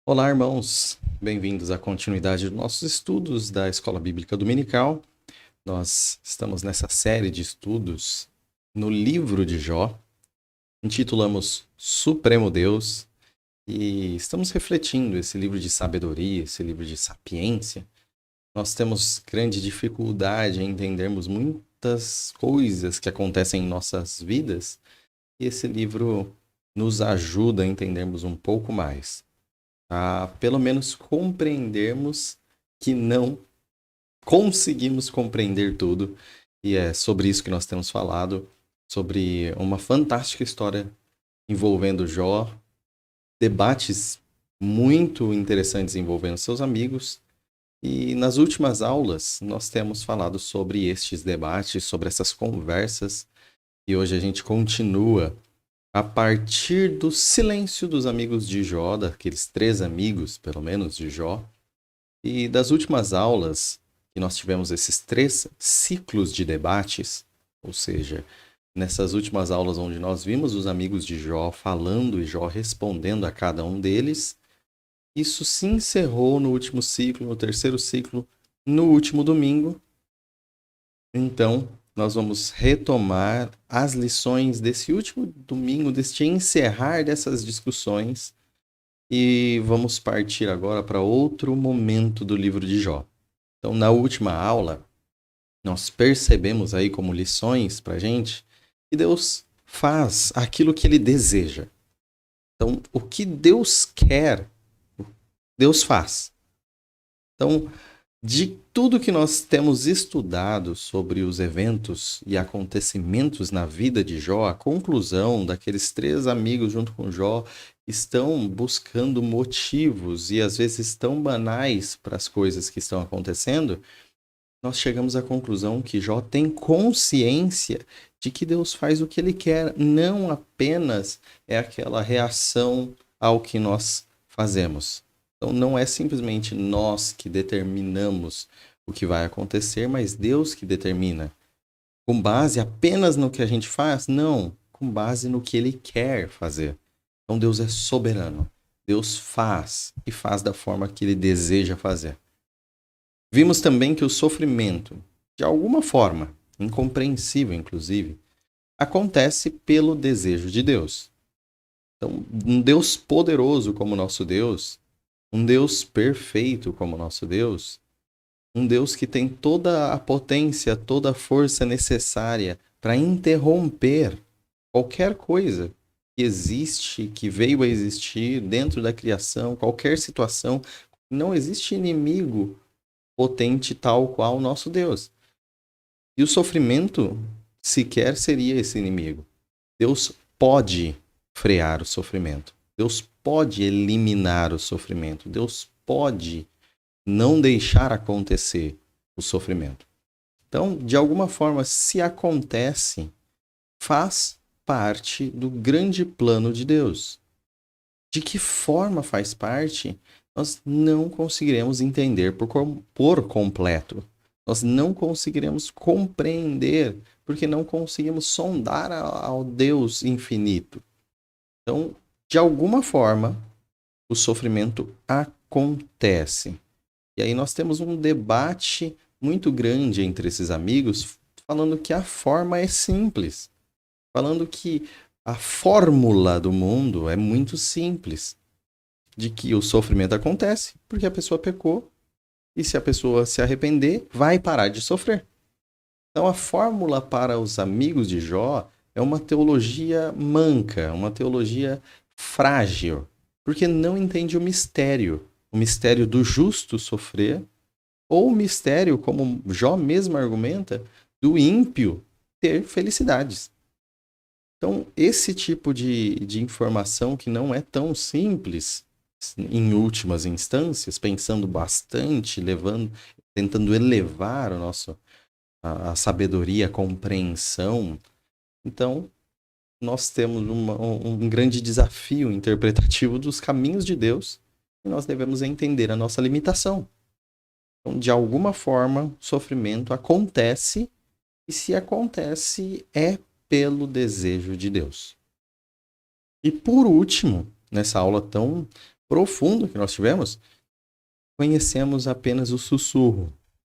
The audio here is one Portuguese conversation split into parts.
Olá, irmãos. Bem-vindos à continuidade dos nossos estudos da Escola Bíblica Dominical. Nós estamos nessa série de estudos no livro de Jó. Intitulamos Supremo Deus e estamos refletindo esse livro de sabedoria, esse livro de sapiência. Nós temos grande dificuldade em entendermos muitas coisas que acontecem em nossas vidas e esse livro nos ajuda a entendermos um pouco mais, a pelo menos compreendermos que não conseguimos compreender tudo. E é sobre isso que nós temos falado, sobre uma fantástica história envolvendo Jó, debates muito interessantes envolvendo seus amigos. E nas últimas aulas nós temos falado sobre estes debates, sobre essas conversas, e hoje a gente continua a partir do silêncio dos amigos de Jó, daqueles 3 amigos, pelo menos, de Jó, e das últimas aulas que nós tivemos esses 3 ciclos de debates, ou seja, nessas últimas aulas onde nós vimos os amigos de Jó falando e Jó respondendo a cada um deles, isso se encerrou no último ciclo, no terceiro ciclo, no último domingo. Então, nós vamos retomar as lições desse último domingo, deste encerrar dessas discussões, e vamos partir agora para outro momento do livro de Jó. Então, na última aula, nós percebemos aí como lições para a gente que Deus faz aquilo que Ele deseja. Então, o que Deus quer, Deus faz. Então, de tudo que nós temos estudado sobre os eventos e acontecimentos na vida de Jó, a conclusão daqueles 3 amigos junto com Jó estão buscando motivos e às vezes tão banais para as coisas que estão acontecendo, nós chegamos à conclusão que Jó tem consciência de que Deus faz o que ele quer, não apenas é aquela reação ao que nós fazemos. Então, não é simplesmente nós que determinamos o que vai acontecer, mas Deus que determina. Com base apenas no que a gente faz? Não, com base no que Ele quer fazer. Então, Deus é soberano. Deus faz e faz da forma que Ele deseja fazer. Vimos também que o sofrimento, de alguma forma, incompreensível inclusive, acontece pelo desejo de Deus. Então, um Deus poderoso como nosso Deus, um Deus perfeito como nosso Deus, um Deus que tem toda a potência, toda a força necessária para interromper qualquer coisa que existe, que veio a existir dentro da criação, qualquer situação. Não existe inimigo potente tal qual o nosso Deus. E o sofrimento sequer seria esse inimigo. Deus pode frear o sofrimento. Deus pode eliminar o sofrimento. Deus pode não deixar acontecer o sofrimento. Então, de alguma forma, se acontece, faz parte do grande plano de Deus. De que forma faz parte, nós não conseguiremos entender por completo. Nós não conseguiremos compreender, porque não conseguimos sondar ao Deus infinito. Então, de alguma forma, o sofrimento acontece. E aí nós temos um debate muito grande entre esses amigos, falando que a forma é simples. Falando que a fórmula do mundo é muito simples. De que o sofrimento acontece porque a pessoa pecou, e se a pessoa se arrepender, vai parar de sofrer. Então a fórmula para os amigos de Jó é uma teologia manca, uma teologia frágil, porque não entende o mistério do justo sofrer, ou o mistério, como Jó mesmo argumenta, do ímpio ter felicidades. Então, esse tipo de informação que não é tão simples, em últimas instâncias, pensando bastante, tentando elevar a sabedoria, a compreensão. Então, nós temos um grande desafio interpretativo dos caminhos de Deus e nós devemos entender a nossa limitação. Então, de alguma forma, o sofrimento acontece e se acontece é pelo desejo de Deus. E por último, nessa aula tão profundo que nós tivemos, conhecemos apenas o sussurro,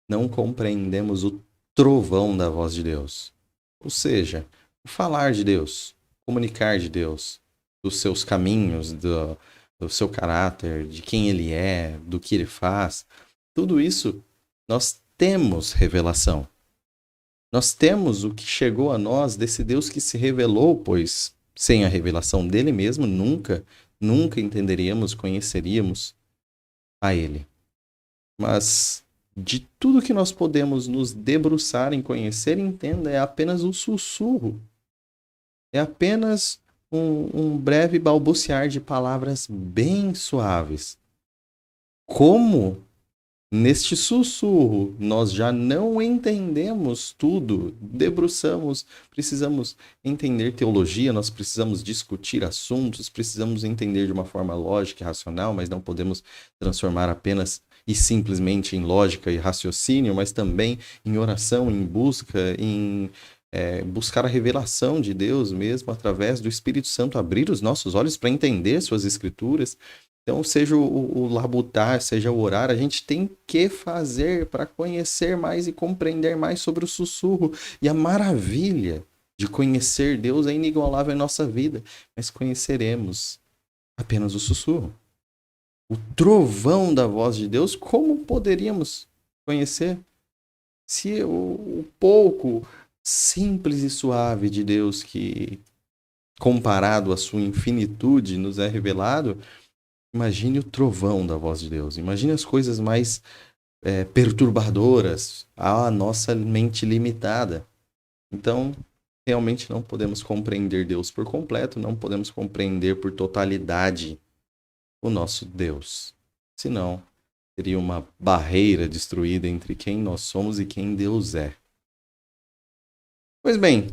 não compreendemos o trovão da voz de Deus. Ou seja, o falar de Deus, comunicar de Deus, dos seus caminhos, do seu caráter, de quem ele é, do que ele faz, tudo isso nós temos revelação. Nós temos o que chegou a nós desse Deus que se revelou, pois sem a revelação dele mesmo, nunca entenderíamos, conheceríamos a ele. Mas de tudo que nós podemos nos debruçar em conhecer, entenda, é apenas um sussurro. É apenas um breve balbuciar de palavras bem suaves. Como neste sussurro nós já não entendemos tudo, debruçamos, precisamos entender teologia, nós precisamos discutir assuntos, precisamos entender de uma forma lógica e racional, mas não podemos transformar apenas e simplesmente em lógica e raciocínio, mas também em oração, em busca, em buscar a revelação de Deus mesmo através do Espírito Santo, abrir os nossos olhos para entender suas escrituras. Então, seja o labutar, seja o orar, a gente tem que fazer para conhecer mais e compreender mais sobre o sussurro. E a maravilha de conhecer Deus é inigualável em nossa vida, mas conheceremos apenas o sussurro. O trovão da voz de Deus, como poderíamos conhecer? Se o pouco simples e suave de Deus que, comparado à sua infinitude, nos é revelado, imagine o trovão da voz de Deus. Imagine as coisas mais perturbadoras à nossa mente limitada. Então, realmente não podemos compreender Deus por completo, não podemos compreender por totalidade o nosso Deus. Senão, teria uma barreira destruída entre quem nós somos e quem Deus é. Pois bem,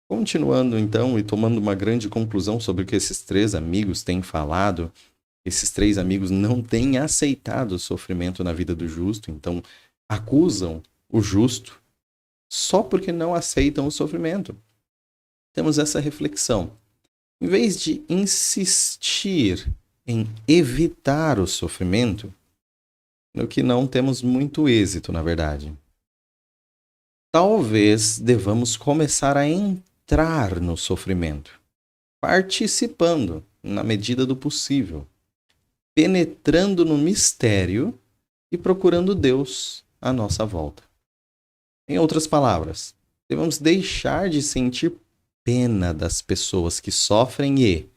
continuando então e tomando uma grande conclusão sobre o que esses três amigos têm falado, esses três amigos não têm aceitado o sofrimento na vida do justo, então acusam o justo só porque não aceitam o sofrimento. Temos essa reflexão. Em vez de insistir em evitar o sofrimento, no que não temos muito êxito, na verdade, talvez devamos começar a entrar no sofrimento, participando na medida do possível, penetrando no mistério e procurando Deus à nossa volta. Em outras palavras, devemos deixar de sentir pena das pessoas que sofrem e,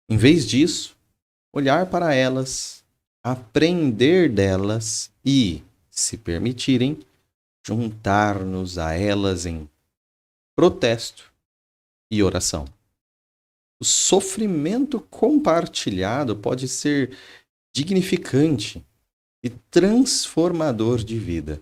em vez disso, olhar para elas, aprender delas e, se permitirem, juntar-nos a elas em protesto e oração. O sofrimento compartilhado pode ser dignificante e transformador de vida.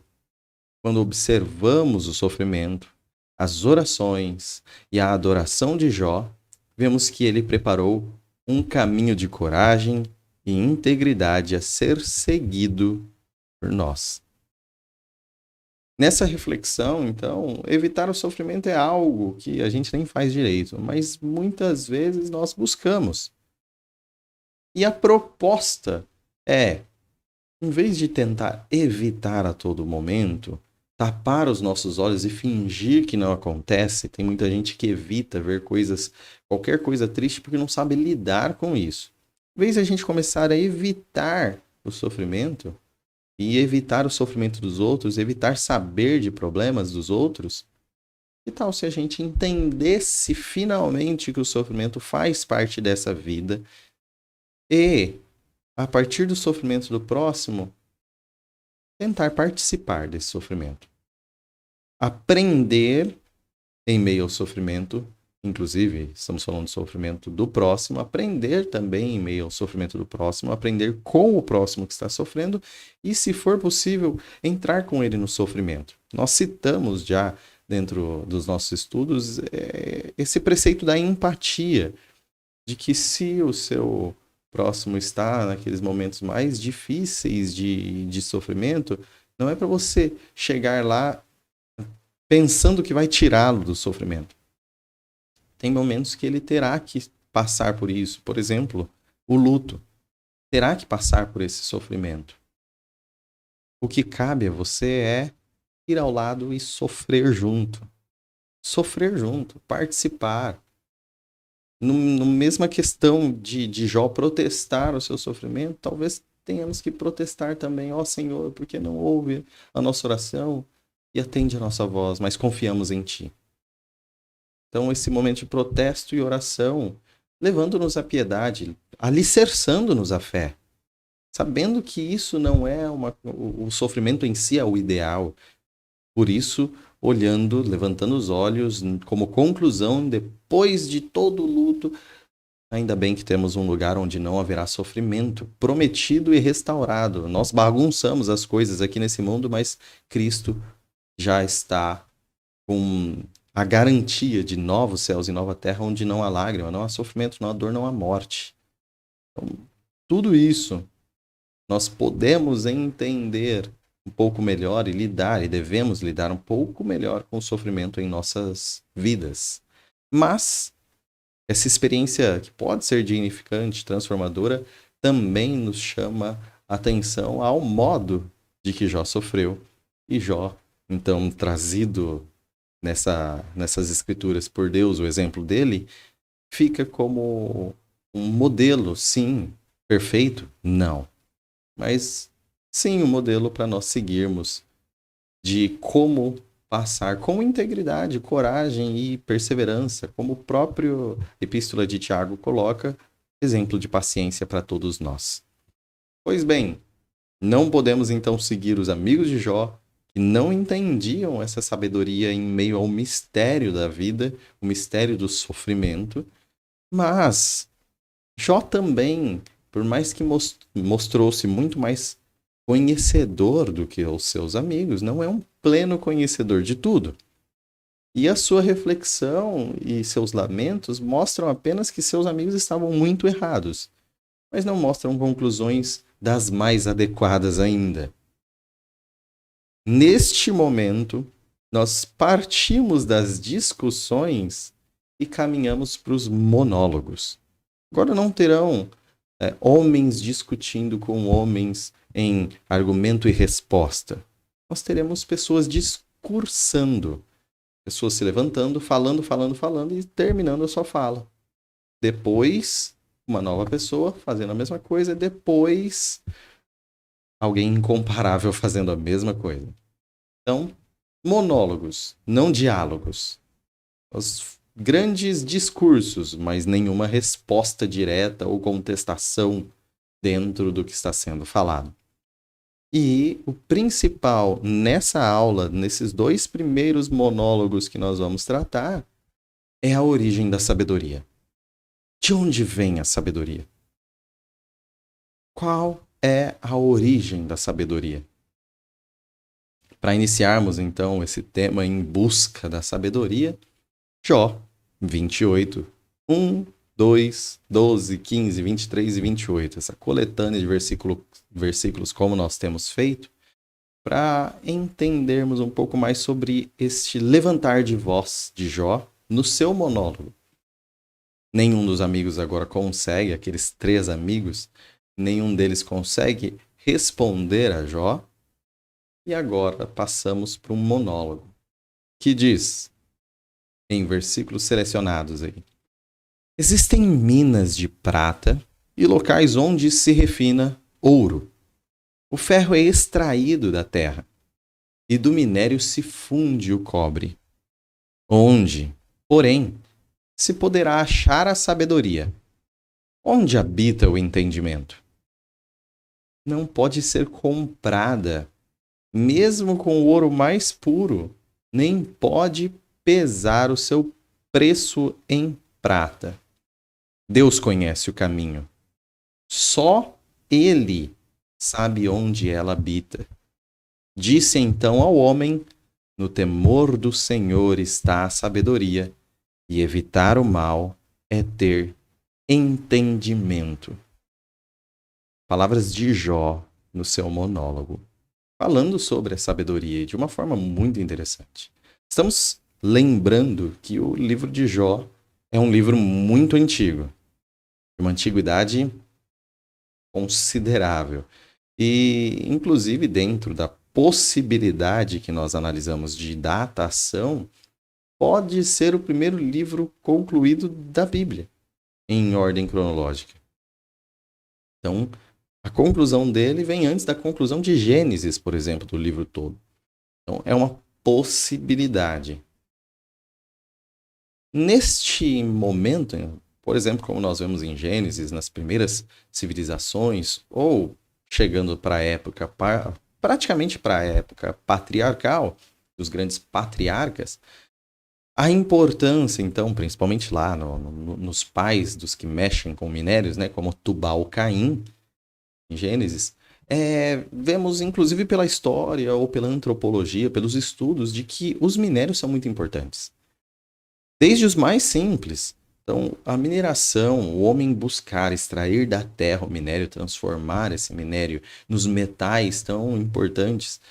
Quando observamos o sofrimento, as orações e a adoração de Jó, vemos que ele preparou um caminho de coragem e integridade a ser seguido por nós. Nessa reflexão, então, evitar o sofrimento é algo que a gente nem faz direito, mas muitas vezes nós buscamos. E a proposta é, em vez de tentar evitar a todo momento, tapar os nossos olhos e fingir que não acontece, tem muita gente que evita ver qualquer coisa triste porque não sabe lidar com isso. Em vez de a gente começar a evitar o sofrimento, e evitar o sofrimento dos outros, evitar saber de problemas dos outros, que tal se a gente entendesse finalmente que o sofrimento faz parte dessa vida e, a partir do sofrimento do próximo, tentar participar desse sofrimento. Aprender em meio ao sofrimento, inclusive, estamos falando do sofrimento do próximo, aprender também em meio ao sofrimento do próximo, aprender com o próximo que está sofrendo e, se for possível, entrar com ele no sofrimento. Nós citamos já, dentro dos nossos estudos, esse preceito da empatia, de que se o seu próximo está naqueles momentos mais difíceis de sofrimento, não é para você chegar lá pensando que vai tirá-lo do sofrimento. Tem momentos que ele terá que passar por isso. Por exemplo, o luto. terá que passar por esse sofrimento. O que cabe a você é ir ao lado e sofrer junto. Sofrer junto, participar. No mesma questão de Jó protestar o seu sofrimento, talvez tenhamos que protestar também, ó Senhor, porque não ouve a nossa oração e atende a nossa voz, mas confiamos em Ti. Então, esse momento de protesto e oração, levando-nos à piedade, alicerçando-nos à fé, sabendo que isso não é o sofrimento em si é o ideal. Por isso, olhando, levantando os olhos, como conclusão, depois de todo o luto, ainda bem que temos um lugar onde não haverá sofrimento, prometido e restaurado. Nós bagunçamos as coisas aqui nesse mundo, mas Cristo já está com a garantia de novos céus e nova terra, onde não há lágrima, não há sofrimento, não há dor, não há morte. Então, tudo isso nós podemos entender um pouco melhor e lidar, e devemos lidar um pouco melhor com o sofrimento em nossas vidas. Mas essa experiência, que pode ser dignificante, transformadora, também nos chama atenção ao modo de que Jó sofreu. E Jó, então, trazido nessas escrituras por Deus, o exemplo dele, fica como um modelo, sim, perfeito? Não. Mas sim, um modelo para nós seguirmos de como passar com integridade, coragem e perseverança, como o próprio Epístola de Tiago coloca, exemplo de paciência para todos nós. Pois bem, não podemos então seguir os amigos de Jó, que não entendiam essa sabedoria em meio ao mistério da vida, o mistério do sofrimento, mas Jó também, por mais que mostrou-se muito mais conhecedor do que os seus amigos, não é um pleno conhecedor de tudo. E a sua reflexão e seus lamentos mostram apenas que seus amigos estavam muito errados, mas não mostram conclusões das mais adequadas ainda. Neste momento, nós partimos das discussões e caminhamos para os monólogos. Agora não terão homens discutindo com homens em argumento e resposta. Nós teremos pessoas discursando, pessoas se levantando, falando e terminando a sua fala. Depois, uma nova pessoa fazendo a mesma coisa, depois alguém incomparável fazendo a mesma coisa. Então, monólogos, não diálogos. Os grandes discursos, mas nenhuma resposta direta ou contestação dentro do que está sendo falado. E o principal nessa aula, nesses 2 primeiros monólogos que nós vamos tratar, é a origem da sabedoria. De onde vem a sabedoria? Qual é a origem da sabedoria? Para iniciarmos então esse tema em busca da sabedoria, Jó 28, 1, 2, 12, 15, 23 e 28. Essa coletânea de versículos como nós temos feito, para entendermos um pouco mais sobre este levantar de voz de Jó no seu monólogo. Nenhum dos amigos agora consegue, aqueles 3 amigos, nenhum deles consegue responder a Jó. E agora passamos para um monólogo que diz, em versículos selecionados aí: existem minas de prata e locais onde se refina ouro. O ferro é extraído da terra e do minério se funde o cobre. Onde, porém, se poderá achar a sabedoria? Onde habita o entendimento? Não pode ser comprada, mesmo com o ouro mais puro, nem pode pesar o seu preço em prata. Deus conhece o caminho. Só Ele sabe onde ela habita. Disse então ao homem: no temor do Senhor está a sabedoria, e evitar o mal é ter entendimento. Palavras de Jó no seu monólogo, falando sobre a sabedoria de uma forma muito interessante. Estamos lembrando que o livro de Jó é um livro muito antigo, de uma antiguidade considerável. E, inclusive, dentro da possibilidade que nós analisamos de datação, pode ser o primeiro livro concluído da Bíblia, em ordem cronológica. Então, a conclusão dele vem antes da conclusão de Gênesis, por exemplo, do livro todo. Então, é uma possibilidade. Neste momento, por exemplo, como nós vemos em Gênesis, nas primeiras civilizações, ou chegando para a época, praticamente para a época patriarcal, dos grandes patriarcas, a importância, então, principalmente lá nos pais dos que mexem com minérios, né, como Tubal-Caim, em Gênesis, vemos, inclusive pela história ou pela antropologia, pelos estudos, de que os minérios são muito importantes. Desde os mais simples. Então, a mineração, o homem buscar extrair da terra o minério, transformar esse minério nos metais tão importantes,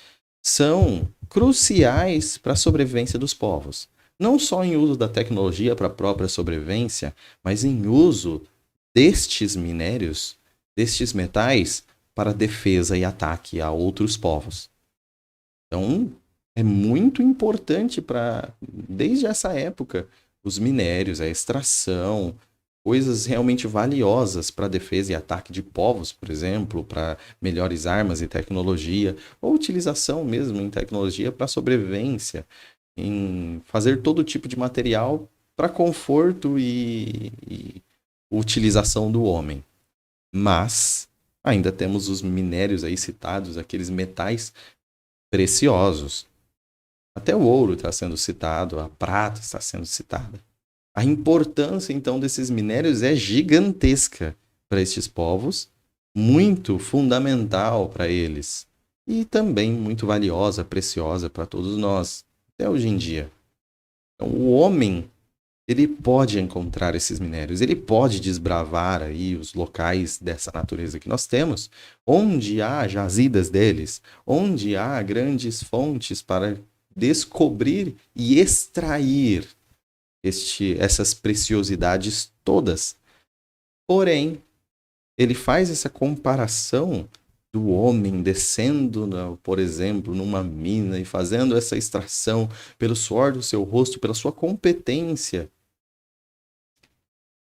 são cruciais para a sobrevivência dos povos. Não só em uso da tecnologia para a própria sobrevivência, mas em uso destes minérios, destes metais, para defesa e ataque a outros povos. Então, é muito importante desde essa época, os minérios, a extração, coisas realmente valiosas para defesa e ataque de povos, por exemplo, para melhores armas e tecnologia, ou utilização mesmo em tecnologia para sobrevivência, em fazer todo tipo de material para conforto e utilização do homem. Mas ainda temos os minérios aí citados, aqueles metais preciosos. Até o ouro está sendo citado, a prata está sendo citada. A importância, então, desses minérios é gigantesca para estes povos, muito fundamental para eles e também muito valiosa, preciosa para todos nós, até hoje em dia. Então, o homem, ele pode encontrar esses minérios, ele pode desbravar aí os locais dessa natureza que nós temos, onde há jazidas deles, onde há grandes fontes para descobrir e extrair essas preciosidades todas. Porém, ele faz essa comparação do homem descendo, por exemplo, numa mina e fazendo essa extração pelo suor do seu rosto, pela sua competência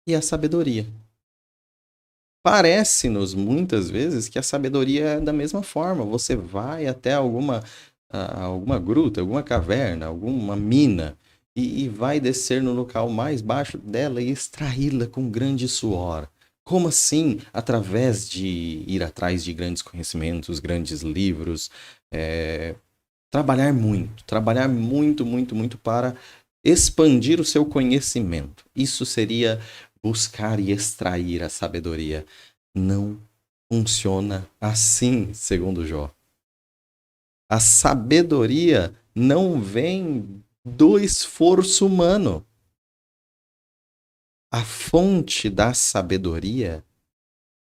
e a sabedoria. Parece-nos muitas vezes que a sabedoria é da mesma forma. Você vai até alguma gruta, alguma caverna, alguma mina e vai descer no local mais baixo dela e extraí-la com grande suor. Como assim? Através de ir atrás de grandes conhecimentos, grandes livros, trabalhar muito, muito, muito para expandir o seu conhecimento. Isso seria buscar e extrair a sabedoria. Não funciona assim, segundo Jó. A sabedoria não vem do esforço humano. A fonte da sabedoria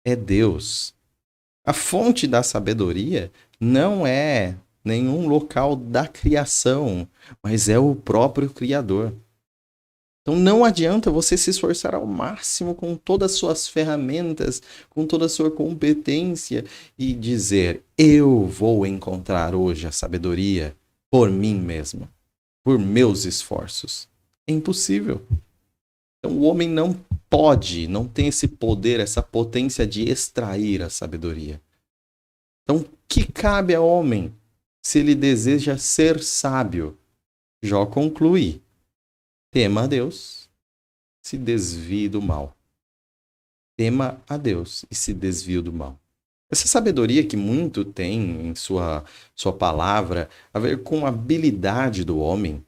é Deus. A fonte da sabedoria não é nenhum local da criação, mas é o próprio Criador. Então não adianta você se esforçar ao máximo com todas as suas ferramentas, com toda a sua competência e dizer: eu vou encontrar hoje a sabedoria por mim mesmo, por meus esforços. É impossível. Então o homem não pode, não tem esse poder, essa potência de extrair a sabedoria. Então o que cabe ao homem se ele deseja ser sábio? Jó conclui: tema a Deus, se desvie do mal. Tema a Deus e se desvie do mal. Essa sabedoria que muito tem em sua palavra a ver com a habilidade do homem.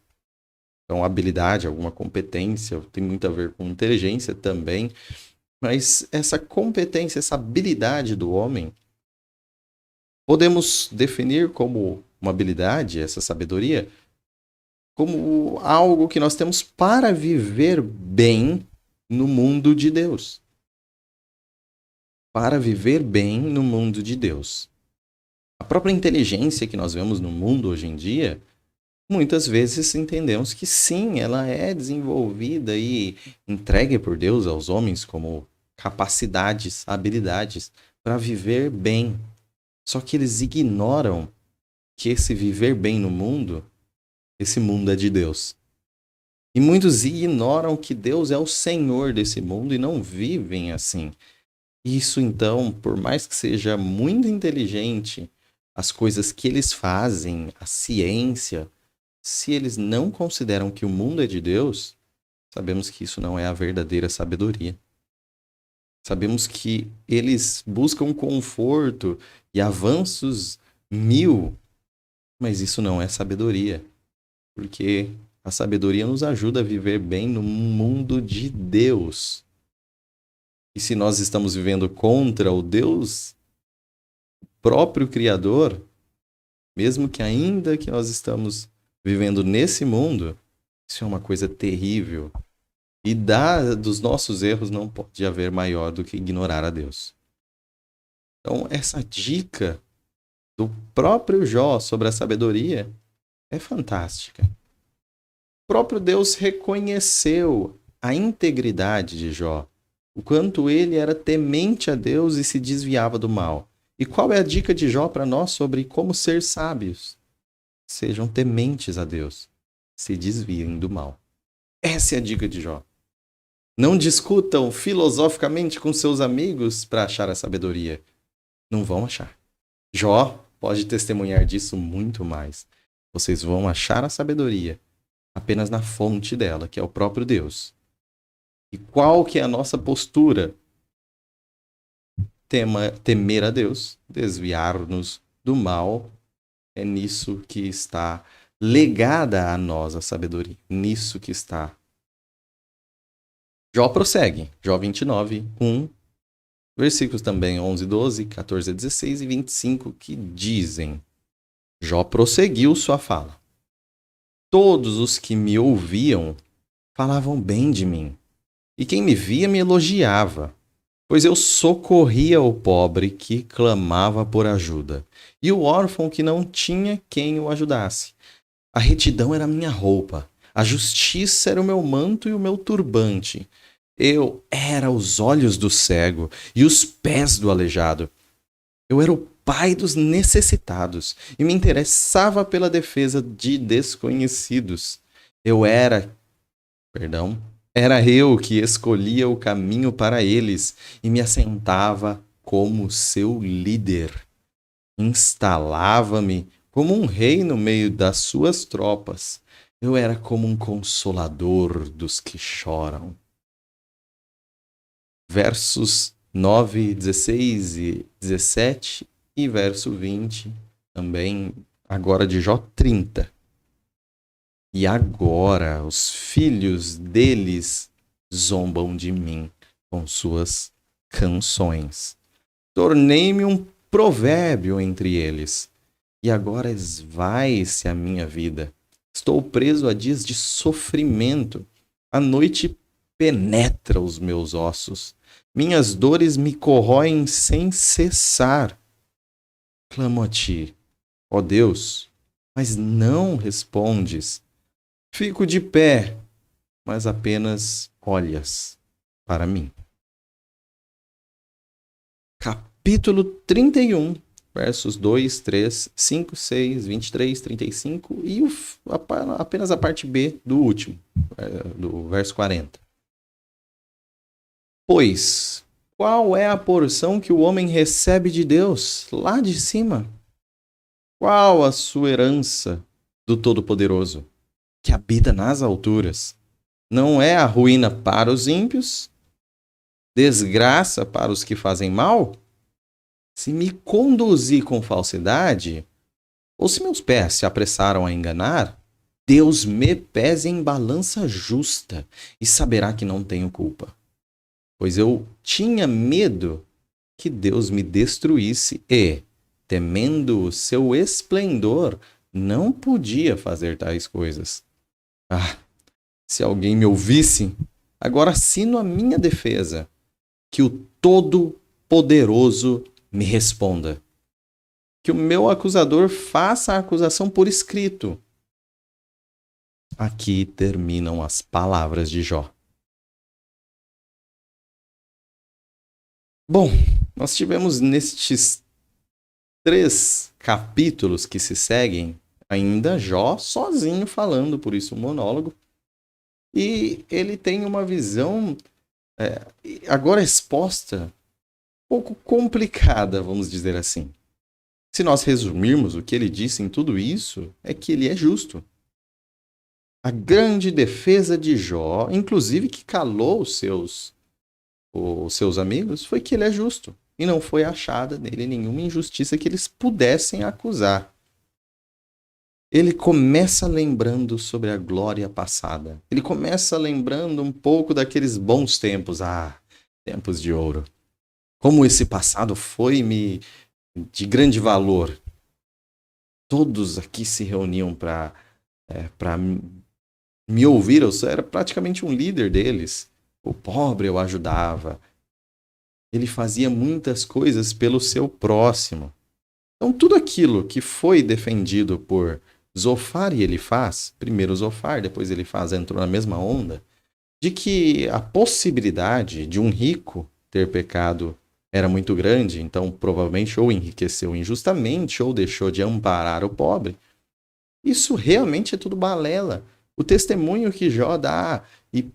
Então, habilidade, alguma competência, tem muito a ver com inteligência também. Mas essa competência, essa habilidade do homem, podemos definir como uma habilidade, essa sabedoria, como algo que nós temos para viver bem no mundo de Deus. Para viver bem no mundo de Deus. A própria inteligência que nós vemos no mundo hoje em dia, muitas vezes entendemos que sim, ela é desenvolvida e entregue por Deus aos homens como capacidades, habilidades, para viver bem. Só que eles ignoram que esse viver bem no mundo, esse mundo é de Deus. E muitos ignoram que Deus é o Senhor desse mundo e não vivem assim. Isso, então, por mais que seja muito inteligente, as coisas que eles fazem, a ciência, se eles não consideram que o mundo é de Deus, sabemos que isso não é a verdadeira sabedoria. Sabemos que eles buscam conforto e avanços mil, mas isso não é sabedoria, porque a sabedoria nos ajuda a viver bem no mundo de Deus. E se nós estamos vivendo contra o Deus próprio Criador, mesmo que ainda que nós estamos vivendo nesse mundo, isso é uma coisa terrível. E dos nossos erros não pode haver maior do que ignorar a Deus. Então, essa dica do próprio Jó sobre a sabedoria é fantástica. O próprio Deus reconheceu a integridade de Jó, o quanto ele era temente a Deus e se desviava do mal. E qual é a dica de Jó para nós sobre como ser sábios? Sejam tementes a Deus, se desviem do mal. Essa é a dica de Jó. Não discutam filosoficamente com seus amigos para achar a sabedoria. Não vão achar. Jó pode testemunhar disso muito mais. Vocês vão achar a sabedoria apenas na fonte dela, que é o próprio Deus. E qual que é a nossa postura? Temer a Deus, desviar-nos do mal. É nisso que está legada a nós a sabedoria. Nisso que está. Jó prossegue. Jó 29, 1. Versículos também 11, 12, 14 a 16 e 25 que dizem: Jó prosseguiu sua fala. Todos os que me ouviam falavam bem de mim, e quem me via me elogiava, pois eu socorria o pobre que clamava por ajuda, e o órfão que não tinha quem o ajudasse. A retidão era minha roupa, a justiça era o meu manto e o meu turbante. Eu era os olhos do cego e os pés do aleijado. Eu era o pai dos necessitados e me interessava pela defesa de desconhecidos. Era eu que escolhia o caminho para eles e me assentava como seu líder. Instalava-me como um rei no meio das suas tropas. Eu era como um consolador dos que choram. Versos 9, 16 e 17 e verso 20, também agora de Jó 30. E agora os filhos deles zombam de mim com suas canções. Tornei-me um provérbio entre eles. E agora esvai-se a minha vida. Estou preso a dias de sofrimento. A noite penetra os meus ossos. Minhas dores me corroem sem cessar. Clamo a ti, ó Deus, mas não respondes. Fico de pé, mas apenas olhas para mim. Capítulo 31, versos 2, 3, 5, 6, 23, 35 e apenas a parte B do último, do verso 40. Pois, qual é a porção que o homem recebe de Deus lá de cima? Qual a sua herança do Todo-Poderoso, que habita nas alturas? Não é a ruína para os ímpios? Desgraça para os que fazem mal? Se me conduzir com falsidade, ou se meus pés se apressaram a enganar, Deus me pese em balança justa e saberá que não tenho culpa. Pois eu tinha medo que Deus me destruísse e, temendo o seu esplendor, não podia fazer tais coisas. Ah, se alguém me ouvisse, agora assino a minha defesa, que o Todo-Poderoso me responda. Que o meu acusador faça a acusação por escrito. Aqui terminam as palavras de Jó. Bom, Nós tivemos nestes 3 capítulos que se seguem, ainda Jó sozinho falando, por isso um monólogo. E ele tem uma visão, agora exposta, um pouco complicada, vamos dizer assim. Se nós resumirmos o que ele disse em tudo isso, é que ele é justo. A grande defesa de Jó, inclusive que calou os seus amigos, foi que ele é justo. E não foi achada nele nenhuma injustiça que eles pudessem acusar. Ele começa lembrando sobre a glória passada. Ele começa lembrando um pouco daqueles bons tempos. Tempos de ouro. Como esse passado foi de grande valor. Todos aqui se reuniam para me ouvir. Eu era praticamente um líder deles. O pobre eu ajudava. Ele fazia muitas coisas pelo seu próximo. Então, tudo aquilo que foi defendido por Zofar e Elifaz, primeiro Zofar, depois Elifaz entrou na mesma onda, de que a possibilidade de um rico ter pecado era muito grande, então provavelmente ou enriqueceu injustamente ou deixou de amparar o pobre. Isso realmente é tudo balela. O testemunho que Jó dá, e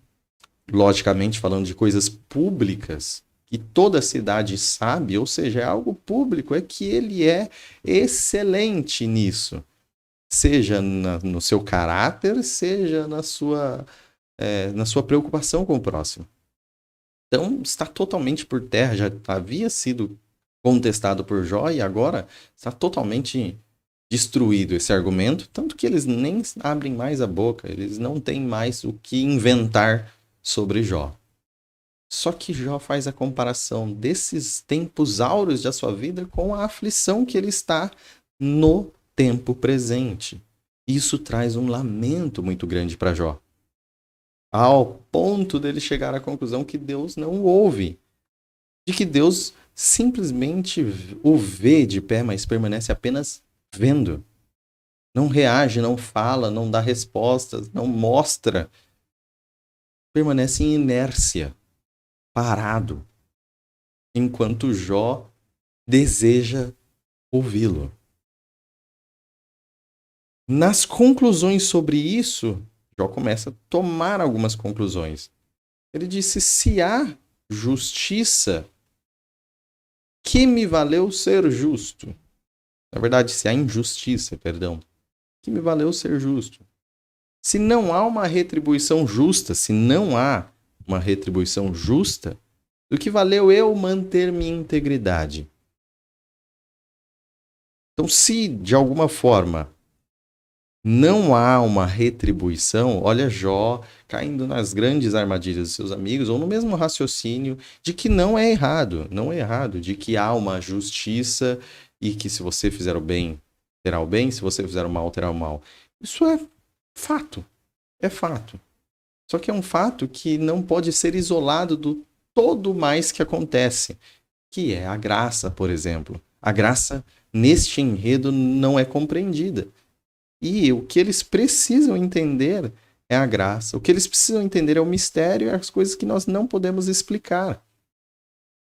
logicamente falando de coisas públicas, que toda a cidade sabe, ou seja, é algo público, é que ele é excelente nisso. Seja no seu caráter, seja na sua preocupação com o próximo. Então, está totalmente por terra, já havia sido contestado por Jó e agora está totalmente destruído esse argumento, tanto que eles nem abrem mais a boca, eles não têm mais o que inventar sobre Jó. Só que Jó faz a comparação desses tempos áureos da sua vida com a aflição que ele está no tempo presente. Isso traz um lamento muito grande para Jó. Ao ponto dele chegar à conclusão que Deus não o ouve. De que Deus simplesmente o vê de pé, mas permanece apenas vendo. Não reage, não fala, não dá respostas, não mostra. Permanece em inércia, parado, enquanto Jó deseja ouvi-lo. Nas conclusões sobre isso, Jó começa a tomar algumas conclusões. Ele disse: se há justiça, que me valeu ser justo? Na verdade, se há injustiça, perdão, que me valeu ser justo? Se não há uma retribuição justa, do que valeu eu manter minha integridade? Então, se de alguma forma não há uma retribuição, olha Jó caindo nas grandes armadilhas dos seus amigos, ou no mesmo raciocínio de que não é errado, de que há uma justiça e que se você fizer o bem, terá o bem, se você fizer o mal, terá o mal. Isso é fato. Só que é um fato que não pode ser isolado do todo mais que acontece, que é a graça, por exemplo. A graça, neste enredo, não é compreendida. E o que eles precisam entender é a graça. O que eles precisam entender é o mistério e as coisas que nós não podemos explicar.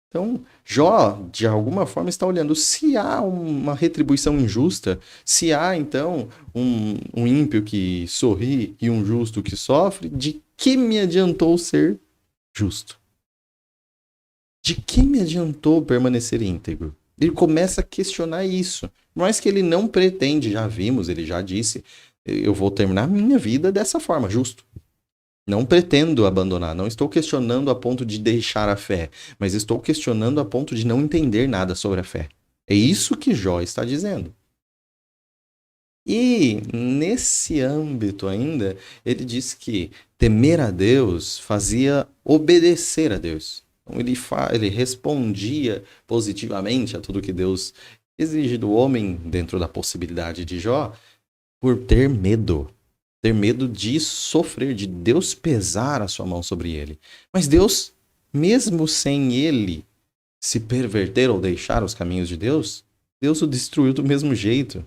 Então, Jó, de alguma forma, está olhando se há uma retribuição injusta, se há, então, um ímpio que sorri e um justo que sofre, de que me adiantou ser justo? De que me adiantou permanecer íntegro? Ele começa a questionar isso. Mas que ele não pretende, já vimos, ele já disse, eu vou terminar minha vida dessa forma, justo. Não pretendo abandonar, não estou questionando a ponto de deixar a fé, mas estou questionando a ponto de não entender nada sobre a fé. É isso que Jó está dizendo. E nesse âmbito ainda, ele disse que temer a Deus fazia obedecer a Deus. Então ele respondia positivamente a tudo que Deus exige do homem, dentro da possibilidade de Jó, por ter medo. Ter medo de sofrer, de Deus pesar a sua mão sobre ele. Mas Deus, mesmo sem ele se perverter ou deixar os caminhos de Deus, Deus o destruiu do mesmo jeito.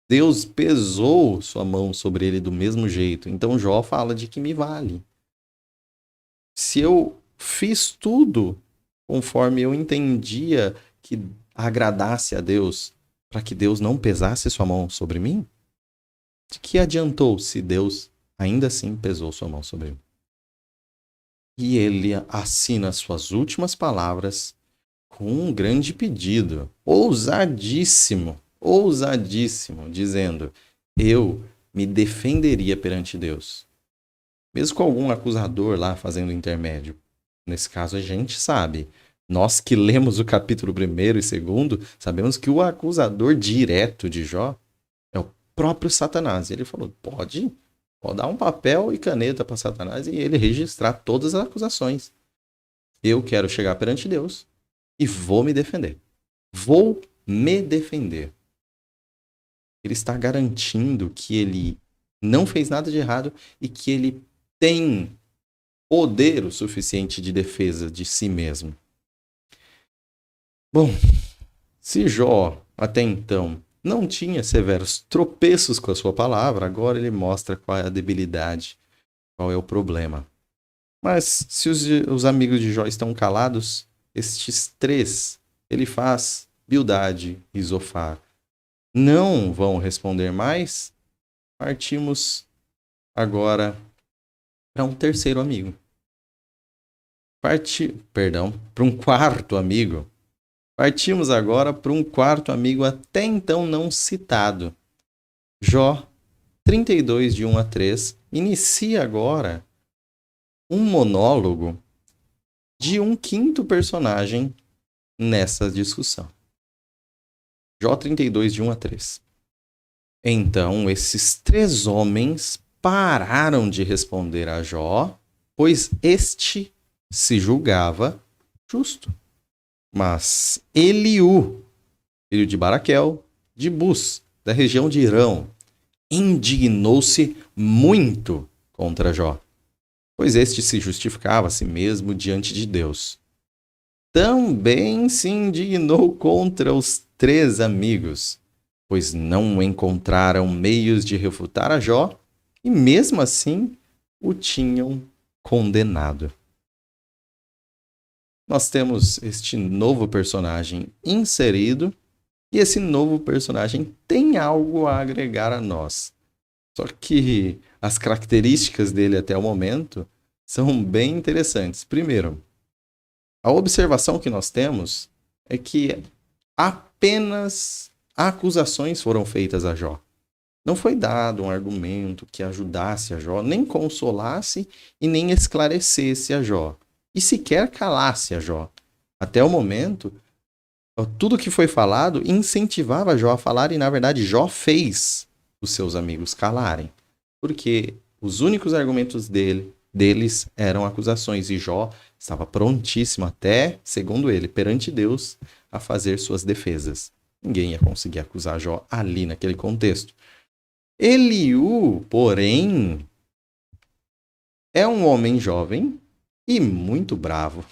Deus pesou sua mão sobre ele do mesmo jeito. Então Jó fala de que me vale. Se eu fiz tudo conforme eu entendia que agradasse a Deus, para que Deus não pesasse sua mão sobre mim? De que adiantou se Deus ainda assim pesou sua mão sobre mim? E ele assina as suas últimas palavras com um grande pedido, ousadíssimo, ousadíssimo, dizendo: eu me defenderia perante Deus. Mesmo com algum acusador lá fazendo intermédio. Nesse caso, a gente sabe. Nós que lemos o capítulo 1º e 2º, sabemos que o acusador direto de Jó é o próprio Satanás. E ele falou: pode dar um papel e caneta para Satanás e ele registrar todas as acusações. Eu quero chegar perante Deus e vou me defender. Vou me defender. Ele está garantindo que ele não fez nada de errado e que ele tem poder o suficiente de defesa de si mesmo. Bom, se Jó até então não tinha severos tropeços com a sua palavra, agora ele mostra qual é a debilidade, qual é o problema. Mas se os amigos de Jó estão calados, estes 3, ele faz Bildade e Zofar, não vão responder mais. Partimos agora para um terceiro amigo. Para um quarto amigo. Partimos agora para um quarto amigo até então não citado. Jó 32, de 1 a 3, inicia agora um monólogo de um quinto personagem nessa discussão. Jó 32, de 1 a 3. Então, esses 3 homens pararam de responder a Jó, pois este se julgava justo. Mas Eliú, filho de Baraquel, de Bus, da região de Irão, indignou-se muito contra Jó, pois este se justificava a si mesmo diante de Deus. Também se indignou contra os 3 amigos, pois não encontraram meios de refutar a Jó e mesmo assim o tinham condenado. Nós temos este novo personagem inserido e esse novo personagem tem algo a agregar a nós. Só que as características dele até o momento são bem interessantes. Primeiro, a observação que nós temos é que apenas acusações foram feitas a Jó. Não foi dado um argumento que ajudasse a Jó, nem consolasse e nem esclarecesse a Jó. E sequer calasse a Jó. Até o momento, tudo que foi falado incentivava Jó a falar e, na verdade, Jó fez os seus amigos calarem. Porque os únicos argumentos deles eram acusações e Jó estava prontíssimo até, segundo ele, perante Deus, a fazer suas defesas. Ninguém ia conseguir acusar Jó ali, naquele contexto. Eliú, porém, é um homem jovem e muito bravo.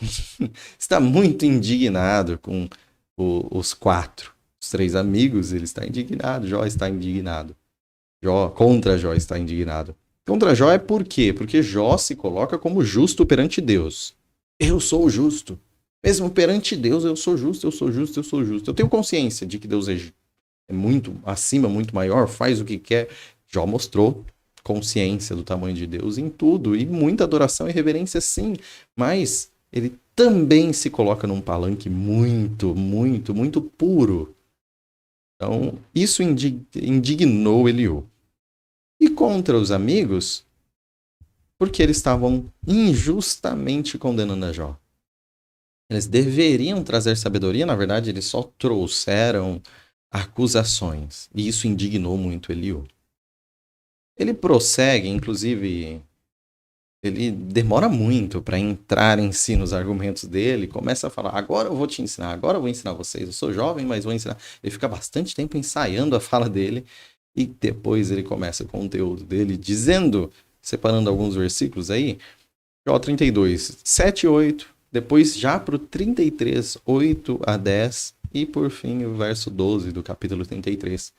Está muito indignado com os 4. Os 3 amigos, ele está indignado. Jó está indignado. Contra Jó está indignado. Contra Jó é por quê? Porque Jó se coloca como justo perante Deus. Eu sou justo. Mesmo perante Deus, eu sou justo, eu sou justo, eu sou justo. Eu tenho consciência de que Deus é muito acima, muito maior, faz o que quer. Jó mostrou consciência do tamanho de Deus em tudo, e muita adoração e reverência sim, mas ele também se coloca num palanque muito, muito, muito puro. Então, isso indignou Eliú. E contra os amigos, porque eles estavam injustamente condenando a Jó. Eles deveriam trazer sabedoria, na verdade, eles só trouxeram acusações, e isso indignou muito Eliú. Ele prossegue, inclusive, ele demora muito para entrar em si nos argumentos dele, começa a falar, agora eu vou te ensinar, agora eu vou ensinar vocês, eu sou jovem, mas vou ensinar. Ele fica bastante tempo ensaiando a fala dele, e depois ele começa o conteúdo dele, dizendo, separando alguns versículos aí, Jó 32, 7 e 8, depois já para o 33, 8 a 10, e por fim o verso 12 do capítulo 33.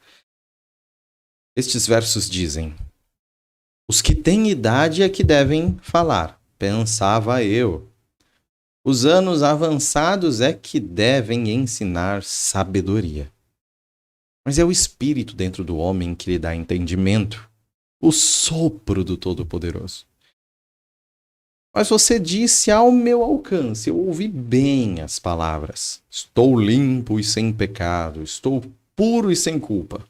Estes versos dizem: os que têm idade é que devem falar, pensava eu. Os anos avançados é que devem ensinar sabedoria. Mas é o espírito dentro do homem que lhe dá entendimento, o sopro do Todo-Poderoso. Mas você disse ao meu alcance, eu ouvi bem as palavras. Estou limpo e sem pecado, estou puro e sem culpa.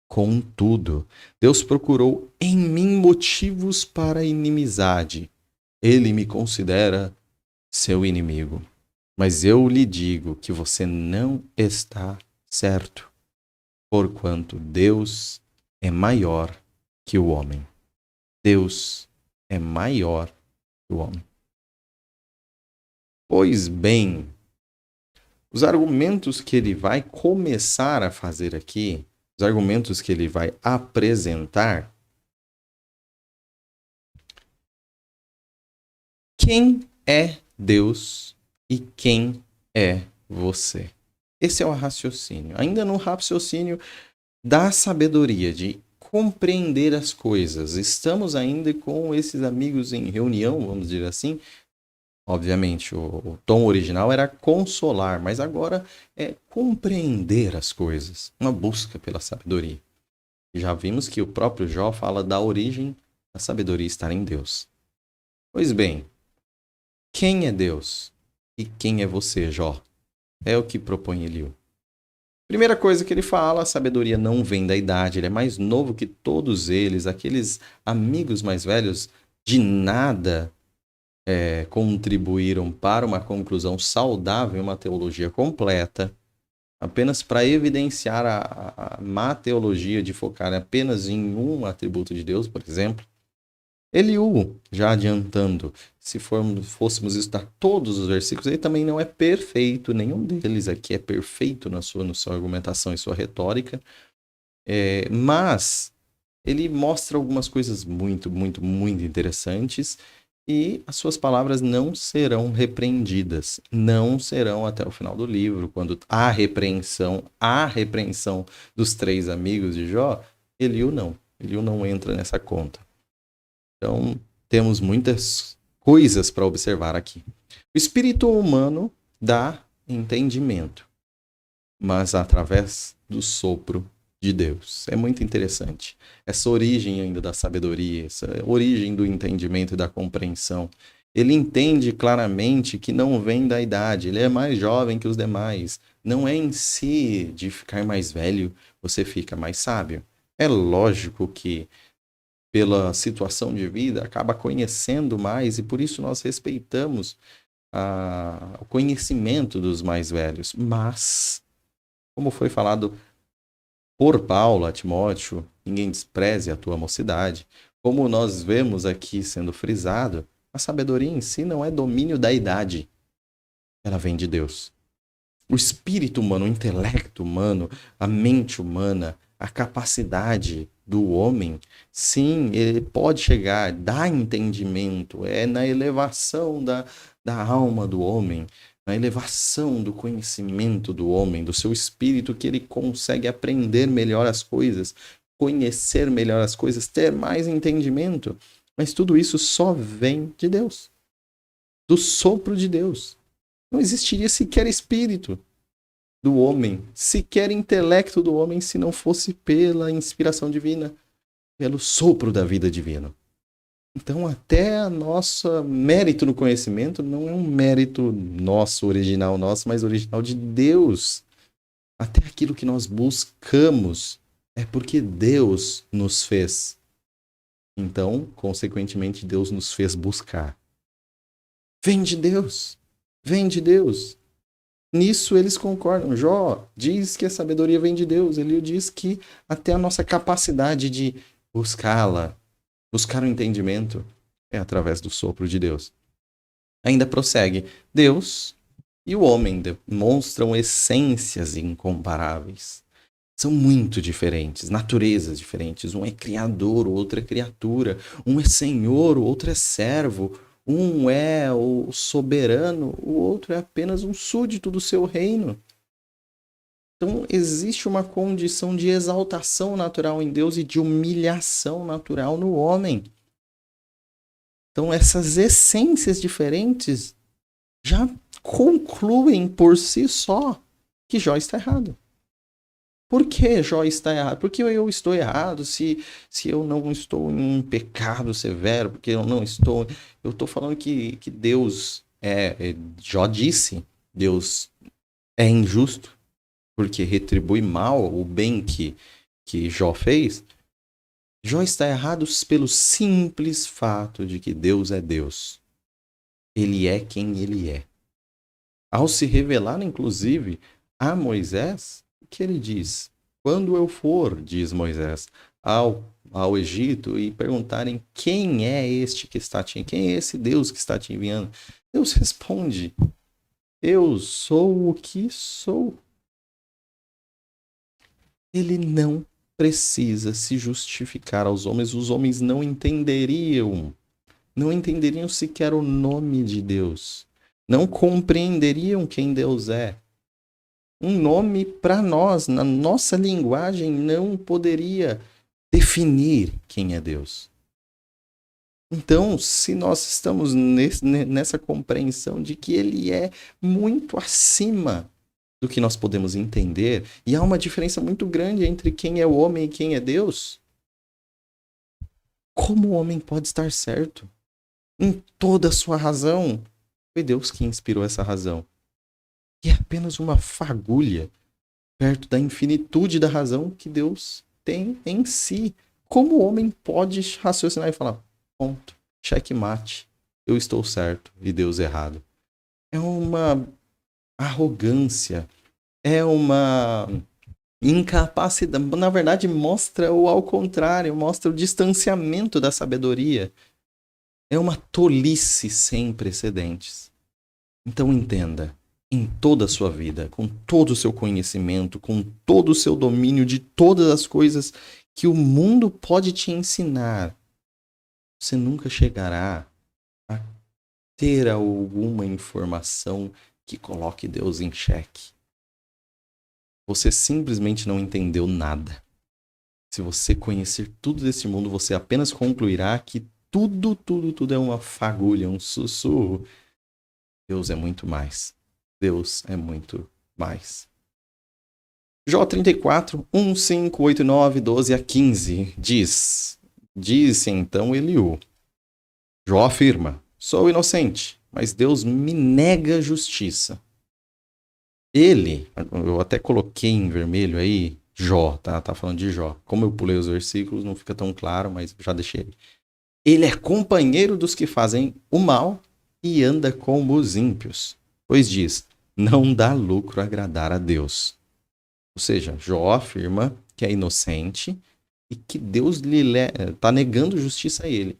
Contudo, Deus procurou em mim motivos para a inimizade. Ele me considera seu inimigo. Mas eu lhe digo que você não está certo, porquanto Deus é maior que o homem. Deus é maior que o homem. Pois bem, os argumentos que ele vai começar a fazer aqui, os argumentos que ele vai apresentar, quem é Deus e quem é você? Esse é o raciocínio. Ainda no raciocínio da sabedoria, de compreender as coisas. Estamos ainda com esses amigos em reunião, vamos dizer assim. Obviamente, o tom original era consolar, mas agora é compreender as coisas, uma busca pela sabedoria. Já vimos que o próprio Jó fala da origem da sabedoria estar em Deus. Pois bem, quem é Deus e quem é você, Jó? É o que propõe Eliú. Primeira coisa que ele fala, a sabedoria não vem da idade, ele é mais novo que todos eles, aqueles amigos mais velhos de nada contribuíram para uma conclusão saudável, uma teologia completa, apenas para evidenciar a má teologia de focar apenas em um atributo de Deus, por exemplo. Eliú, já adiantando, se fôssemos estudar todos os versículos, ele também não é perfeito, nenhum deles aqui é perfeito na sua argumentação e sua retórica, mas ele mostra algumas coisas muito, muito, muito interessantes e as suas palavras não serão repreendidas, não serão até o final do livro, quando há repreensão dos três amigos de Jó, Eliú não entra nessa conta. Então, temos muitas coisas para observar aqui. O espírito humano dá entendimento, mas através do sopro de Deus. É muito interessante. Essa origem ainda da sabedoria, essa origem do entendimento e da compreensão. Ele entende claramente que não vem da idade, ele é mais jovem que os demais. Não é em si de ficar mais velho, você fica mais sábio. É lógico que pela situação de vida, acaba conhecendo mais e por isso nós respeitamos o conhecimento dos mais velhos. Mas, como foi falado por Paulo a Timóteo, ninguém despreze a tua mocidade. Como nós vemos aqui sendo frisado, a sabedoria em si não é domínio da idade. Ela vem de Deus. O espírito humano, o intelecto humano, a mente humana, a capacidade do homem, sim, ele pode chegar, dá entendimento, é na elevação da alma do homem, na elevação do conhecimento do homem, do seu espírito, que ele consegue aprender melhor as coisas, conhecer melhor as coisas, ter mais entendimento. Mas tudo isso só vem de Deus, do sopro de Deus. Não existiria sequer espírito do homem, sequer intelecto do homem, se não fosse pela inspiração divina, pelo sopro da vida divina. Então, até a nossa mérito no conhecimento não é um mérito nosso, original nosso, mas original de Deus. Até aquilo que nós buscamos é porque Deus nos fez. Então, consequentemente, Deus nos fez buscar. Vem de Deus. Vem de Deus. Nisso eles concordam. Jó diz que a sabedoria vem de Deus. Ele diz que até a nossa capacidade de buscá-la, buscar o entendimento, é através do sopro de Deus. Ainda prossegue. Deus e o homem demonstram essências incomparáveis. São muito diferentes, naturezas diferentes. Um é criador, o outro é criatura. Um é senhor, o outro é servo. Um é o soberano, o outro é apenas um súdito do seu reino. Então, existe uma condição de exaltação natural em Deus e de humilhação natural no homem. Então, essas essências diferentes já concluem por si só que Jó está errado. Por que Jó está errado? Por que eu estou errado se eu não estou em um pecado severo? Porque eu não estou. Eu estou falando que Deus Jó disse, Deus é injusto porque retribui mal o bem que Jó fez. Jó está errado pelo simples fato de que Deus é Deus. Ele é quem ele é. Ao se revelar, inclusive, a Moisés, o que ele diz? Quando eu for, diz Moisés, ao Egito e perguntarem quem é este que está te enviando, quem é esse Deus que está te enviando, Deus responde: eu sou o que sou. Ele não precisa se justificar aos homens, os homens não entenderiam sequer o nome de Deus, não compreenderiam quem Deus é. Um nome para nós, na nossa linguagem, não poderia definir quem é Deus. Então, se nós estamos nessa compreensão de que ele é muito acima do que nós podemos entender, e há uma diferença muito grande entre quem é o homem e quem é Deus, como o homem pode estar certo? Em toda a sua razão, foi Deus que inspirou essa razão. E é apenas uma fagulha perto da infinitude da razão que Deus tem em si. Como o homem pode raciocinar e falar, ponto, checkmate, eu estou certo e Deus errado? É uma arrogância, é uma incapacidade, na verdade mostra o ao contrário, mostra o distanciamento da sabedoria. É uma tolice sem precedentes. Então entenda, em toda a sua vida, com todo o seu conhecimento, com todo o seu domínio de todas as coisas que o mundo pode te ensinar, você nunca chegará a ter alguma informação que coloque Deus em xeque. Você simplesmente não entendeu nada. Se você conhecer tudo desse mundo, você apenas concluirá que tudo é uma fagulha, um sussurro. Deus é muito mais. Deus é muito mais. Jó 34, 1, 5, 8, 9, 12 a 15 diz: Disse então Eliú: Jó afirma: Sou inocente, mas Deus me nega justiça. Ele, eu até coloquei em vermelho aí, Jó, tá falando de Jó. Como eu pulei os versículos, não fica tão claro, mas já deixei. Ele é companheiro dos que fazem o mal e anda com os ímpios. Pois diz: Não dá lucro agradar a Deus. Ou seja, Jó afirma que é inocente e que Deus lhe está negando justiça a ele.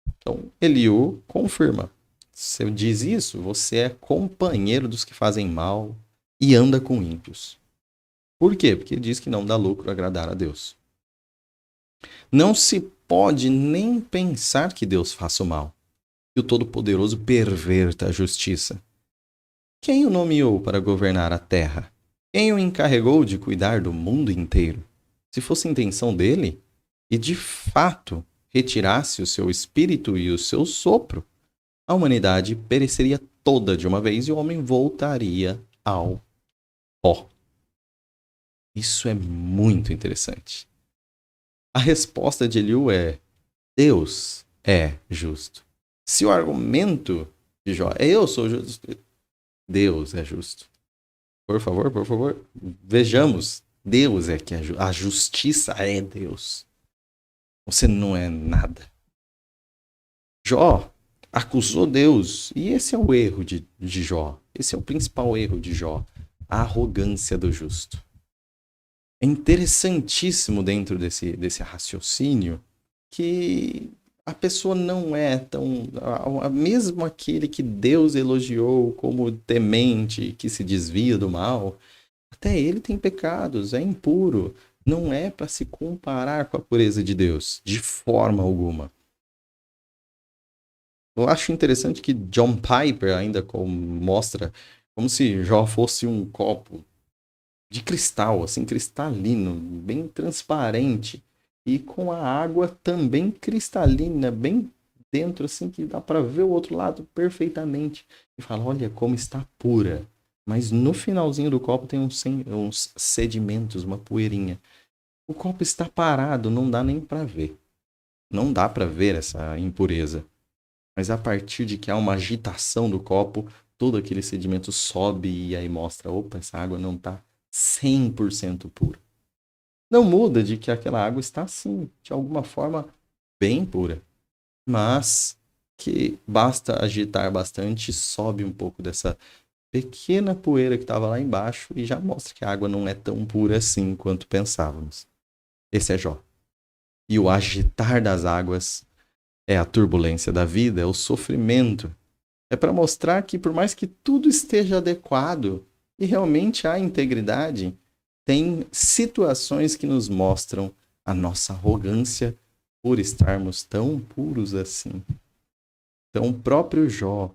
Então, Eliú confirma. Se diz isso, você é companheiro dos que fazem mal e anda com ímpios. Por quê? Porque ele diz que não dá lucro agradar a Deus. Não se pode nem pensar que Deus faça o mal, que o Todo-Poderoso perverta a justiça. Quem o nomeou para governar a terra? Quem o encarregou de cuidar do mundo inteiro? Se fosse intenção dele, e de fato retirasse o seu espírito e o seu sopro, a humanidade pereceria toda de uma vez e o homem voltaria ao pó. Isso é muito interessante. A resposta de Eliú é: Deus é justo. Se o argumento de Jó é eu sou justo, Deus é justo. Por favor, vejamos. Deus é que é justo. A justiça é Deus. Você não é nada. Jó acusou Deus. E esse é o erro de Jó. Esse é o principal erro de Jó. A arrogância do justo. É interessantíssimo dentro desse raciocínio que a pessoa não é tão... Mesmo aquele que Deus elogiou como temente, que se desvia do mal, até ele tem pecados, é impuro. Não é para se comparar com a pureza de Deus, de forma alguma. Eu acho interessante que John Piper ainda mostra como se Jó fosse um copo de cristal, assim, cristalino, bem transparente, e com a água também cristalina, bem dentro, assim, que dá para ver o outro lado perfeitamente. E fala, olha como está pura. Mas no finalzinho do copo tem uns sedimentos, uma poeirinha. O copo está parado, não dá nem para ver. Não dá para ver essa impureza. Mas a partir de que há uma agitação do copo, todo aquele sedimento sobe e aí mostra, opa, essa água não está 100% pura. Não muda de que aquela água está, sim, de alguma forma, bem pura. Mas que basta agitar bastante, sobe um pouco dessa pequena poeira que estava lá embaixo e já mostra que a água não é tão pura assim quanto pensávamos. Esse é Jó. E o agitar das águas é a turbulência da vida, é o sofrimento. É para mostrar que, por mais que tudo esteja adequado e realmente há integridade, tem situações que nos mostram a nossa arrogância por estarmos tão puros assim. Então, o próprio Jó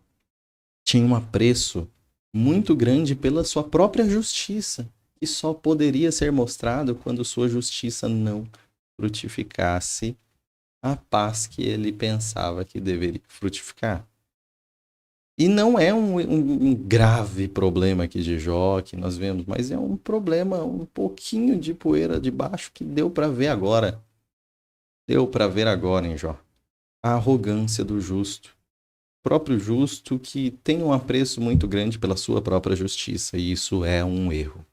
tinha um apreço muito grande pela sua própria justiça, que só poderia ser mostrado quando sua justiça não frutificasse a paz que ele pensava que deveria frutificar. E não é um grave problema aqui de Jó que nós vemos, mas é um problema, um pouquinho de poeira debaixo que deu para ver agora. Deu para ver agora em Jó. A arrogância do justo. O próprio justo que tem um apreço muito grande pela sua própria justiça, e isso é um erro.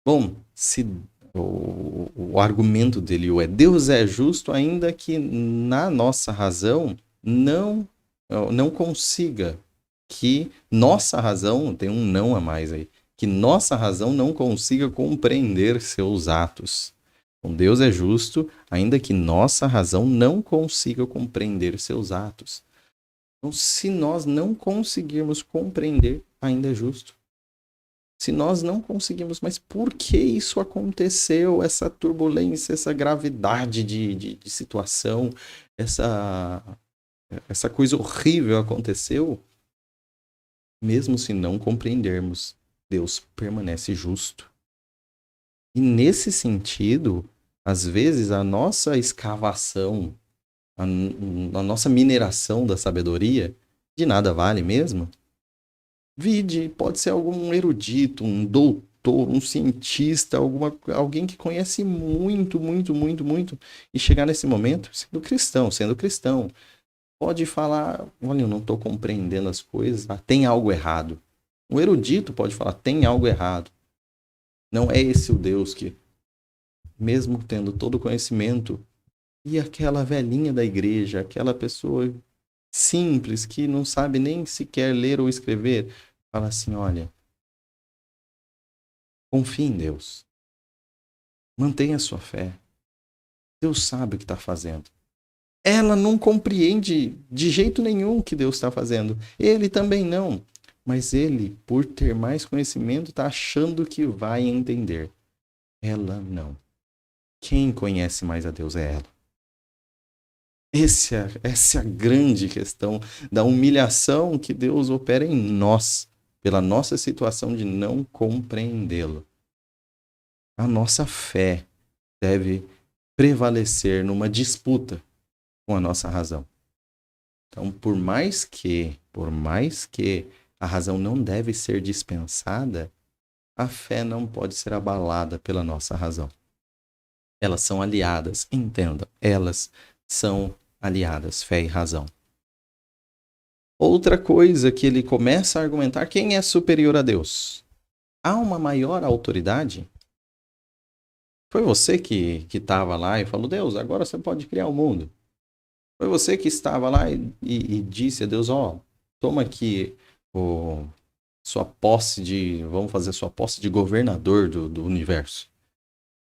Bom, se o argumento dele é Deus é justo, ainda que na nossa razão não consiga, que nossa razão, tem um não a mais aí, que nossa razão não consiga compreender seus atos. Então, Deus é justo, ainda que nossa razão não consiga compreender seus atos. Então, se nós não conseguirmos compreender, ainda é justo. Se nós não conseguimos, mas por que isso aconteceu? Essa turbulência, essa gravidade de situação, essa coisa horrível aconteceu? Mesmo se não compreendermos, Deus permanece justo. E nesse sentido, às vezes a nossa escavação, a nossa mineração da sabedoria, de nada vale mesmo. Vide, pode ser algum erudito, um doutor, um cientista, alguém que conhece muito, muito, muito, muito, e chegar nesse momento sendo cristão, pode falar, olha, eu não estou compreendendo as coisas, tem algo errado. Um erudito pode falar, tem algo errado. Não é esse o Deus que, mesmo tendo todo o conhecimento, e aquela velhinha da igreja, aquela pessoa simples que não sabe nem sequer ler ou escrever, fala assim, olha, confie em Deus. Mantenha a sua fé. Deus sabe o que está fazendo. Ela não compreende de jeito nenhum o que Deus está fazendo. Ele também não. Mas ele, por ter mais conhecimento, está achando que vai entender. Ela não. Quem conhece mais a Deus é ela. Essa é a grande questão da humilhação que Deus opera em nós, pela nossa situação de não compreendê-lo. A nossa fé deve prevalecer numa disputa com a nossa razão. Então, por mais que a razão não deve ser dispensada, a fé não pode ser abalada pela nossa razão. Elas são aliadas, entendam, elas são aliadas, fé e razão. Outra coisa que ele começa a argumentar, quem é superior a Deus? Há uma maior autoridade? Foi você que estava lá e falou, Deus, agora você pode criar o mundo. Foi você que estava lá e disse a Deus, toma aqui sua posse vamos fazer sua posse de governador do universo.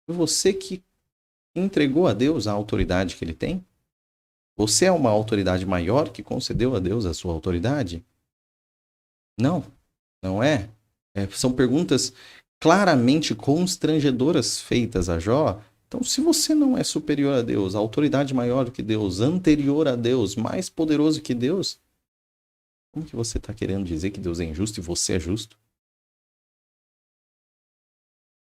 Foi você que entregou a Deus a autoridade que ele tem? Você é uma autoridade maior que concedeu a Deus a sua autoridade? Não, não é. São perguntas claramente constrangedoras feitas a Jó. Então, se você não é superior a Deus, a autoridade maior do que Deus, anterior a Deus, mais poderoso que Deus, como que você está querendo dizer que Deus é injusto e você é justo?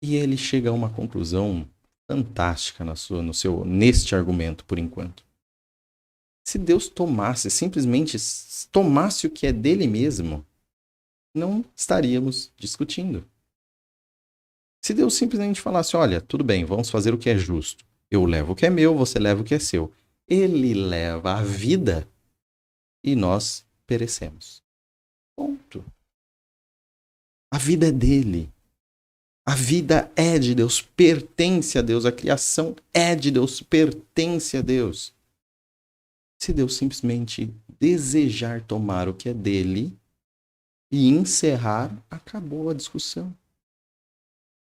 E ele chega a uma conclusão fantástica neste argumento, por enquanto. Se Deus simplesmente tomasse o que é dele mesmo, não estaríamos discutindo. Se Deus simplesmente falasse, olha, tudo bem, vamos fazer o que é justo. Eu levo o que é meu, você leva o que é seu. Ele leva a vida e nós perecemos. Ponto. A vida é dele. A vida é de Deus, pertence a Deus. A criação é de Deus, pertence a Deus. Se Deus simplesmente desejar tomar o que é dele e encerrar, acabou a discussão.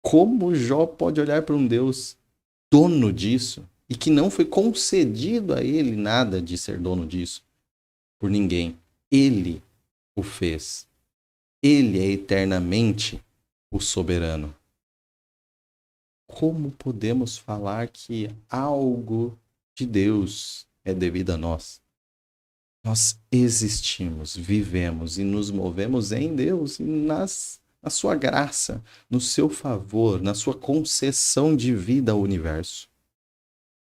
Como Jó pode olhar para um Deus dono disso e que não foi concedido a ele nada de ser dono disso por ninguém? Ele o fez. Ele é eternamente o soberano. Como podemos falar que algo de Deus é devido a nós? Nós existimos, vivemos e nos movemos em Deus e na sua graça, no seu favor, na sua concessão de vida ao universo.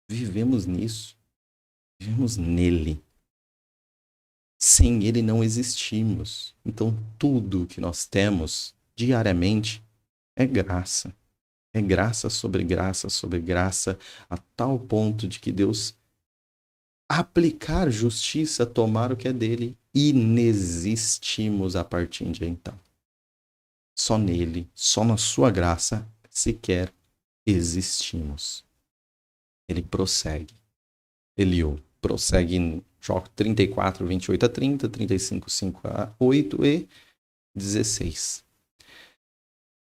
Vivemos nisso, vivemos nele. Sem ele não existimos. Então tudo que nós temos diariamente é graça. É graça sobre graça sobre graça, a tal ponto de que Deus aplicar justiça, tomar o que é dele, inexistimos a partir de então. Só nele, só na sua graça, sequer existimos. Ele prossegue. Eliú prossegue em Jó 34, 28 a 30, 35, 5 a 8 e 16.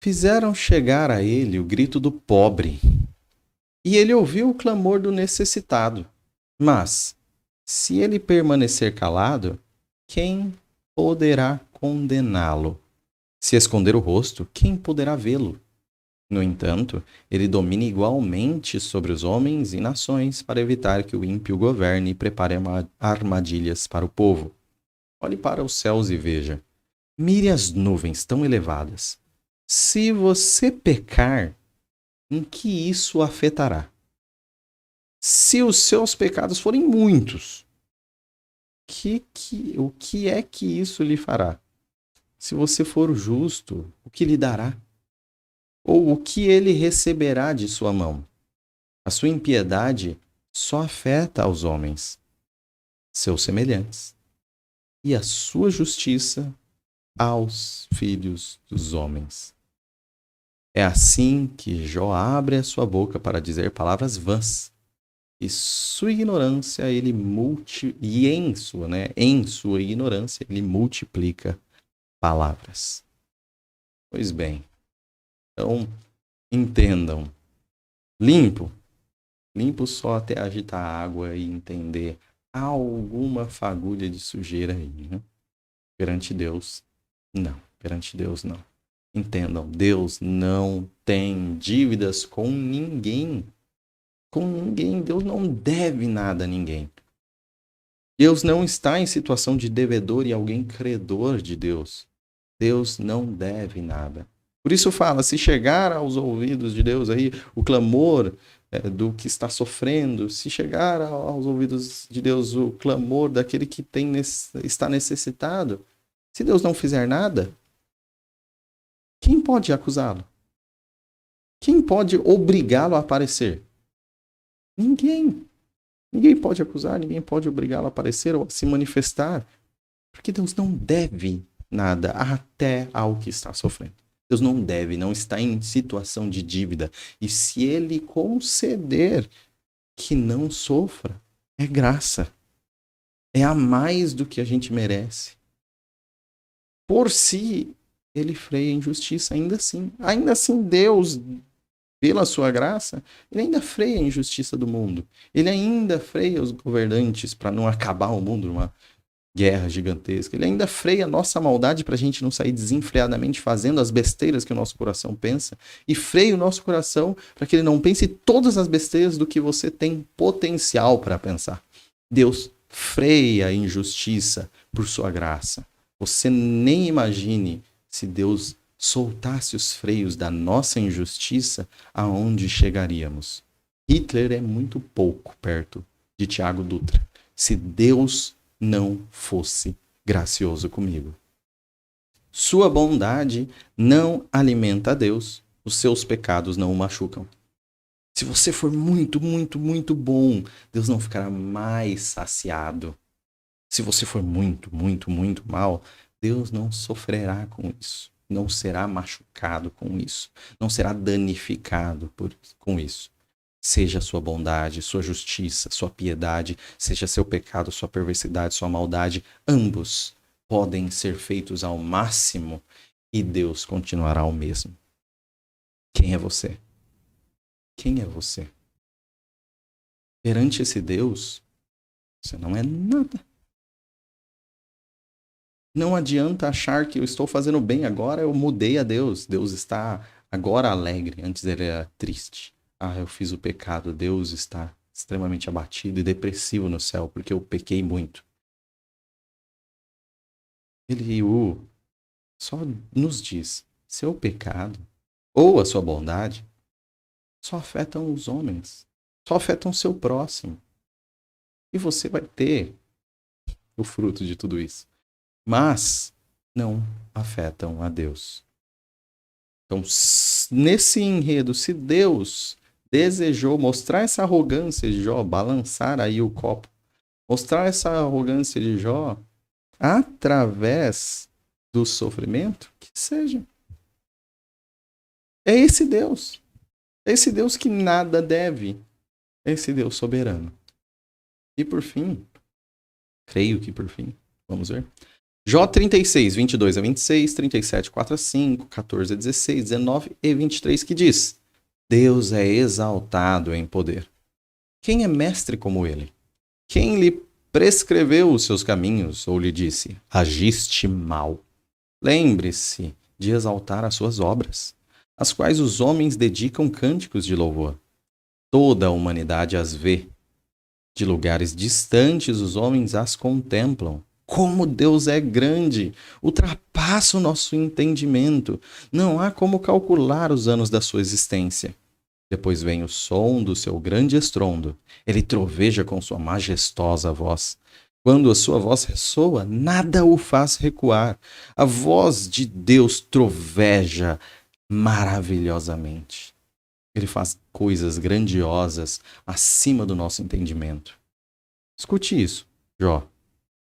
Fizeram chegar a ele o grito do pobre, e ele ouviu o clamor do necessitado. Mas, se ele permanecer calado, quem poderá condená-lo? Se esconder o rosto, quem poderá vê-lo? No entanto, ele domina igualmente sobre os homens e nações para evitar que o ímpio governe e prepare armadilhas para o povo. Olhe para os céus e veja. Mire as nuvens tão elevadas. Se você pecar, em que isso afetará? Se os seus pecados forem muitos, o que é que isso lhe fará? Se você for justo, o que lhe dará? Ou o que ele receberá de sua mão? A sua impiedade só afeta aos homens, seus semelhantes, e a sua justiça aos filhos dos homens. É assim que Jó abre a sua boca para dizer palavras vãs. E sua ignorância ele em sua ignorância ele multiplica palavras. Pois bem, então entendam. Limpo só até agitar a água e entender alguma fagulha de sujeira aí, né? Perante Deus, não. Perante Deus, não. Entendam, Deus não tem dívidas com ninguém. Com ninguém. Deus não deve nada a ninguém. Deus não está em situação de devedor e alguém credor de Deus. Deus não deve nada. Por isso fala, se chegar aos ouvidos de Deus aí o clamor do que está sofrendo, se chegar aos ouvidos de Deus o clamor daquele que está necessitado, se Deus não fizer nada, quem pode acusá-lo? Quem pode obrigá-lo a aparecer? Ninguém. Ninguém pode acusar, ninguém pode obrigá-lo a aparecer ou a se manifestar. Porque Deus não deve nada até ao que está sofrendo. Deus não deve, não está em situação de dívida. E se ele conceder que não sofra, é graça. É a mais do que a gente merece. Por si, ele freia a injustiça ainda assim. Ainda assim, Deus, pela sua graça, ele ainda freia a injustiça do mundo. Ele ainda freia os governantes para não acabar o mundo numa guerra gigantesca. Ele ainda freia a nossa maldade para a gente não sair desenfreadamente fazendo as besteiras que o nosso coração pensa. E freia o nosso coração para que ele não pense todas as besteiras do que você tem potencial para pensar. Deus freia a injustiça por sua graça. Você nem imagine se Deus soltasse os freios da nossa injustiça, aonde chegaríamos. Hitler é muito pouco perto de Tiago Dutra. se Deus não fosse gracioso comigo. Sua bondade não alimenta a Deus, os seus pecados não o machucam. Se você for muito, muito, muito bom, Deus não ficará mais saciado. Se você for muito, muito, muito mal, Deus não sofrerá com isso. Não será machucado com isso. Não será danificado com isso. Seja a sua bondade, sua justiça, sua piedade, seja seu pecado, sua perversidade, sua maldade, ambos podem ser feitos ao máximo e Deus continuará o mesmo. Quem é você? Quem é você? Perante esse Deus, você não é nada. Não adianta achar que eu estou fazendo bem agora, eu mudei a Deus. Deus está agora alegre, antes ele era triste. Eu fiz o pecado, Deus está extremamente abatido e depressivo no céu, porque eu pequei muito. Ele só nos diz, seu pecado ou a sua bondade só afetam os homens, só afetam o seu próximo. E você vai ter o fruto de tudo isso. Mas não afetam a Deus. Então, nesse enredo, se Deus desejou mostrar essa arrogância de Jó, balançar aí o copo, mostrar essa arrogância de Jó através do sofrimento, que seja. É esse Deus. É esse Deus que nada deve. É esse Deus soberano. E por fim, creio que por fim, vamos ver. Jó 36, 22 a 26, 37, 4 a 5, 14 a 16, 19 e 23, que diz: Deus é exaltado em poder. Quem é mestre como ele? Quem lhe prescreveu os seus caminhos ou lhe disse: agiste mal? Lembre-se de exaltar as suas obras, às quais os homens dedicam cânticos de louvor. Toda a humanidade as vê. De lugares distantes os homens as contemplam. Como Deus é grande, ultrapassa o nosso entendimento. Não há como calcular os anos da sua existência. Depois vem o som do seu grande estrondo. Ele troveja com sua majestosa voz. Quando a sua voz ressoa, nada o faz recuar. A voz de Deus troveja maravilhosamente. Ele faz coisas grandiosas acima do nosso entendimento. Escute isso, Jó.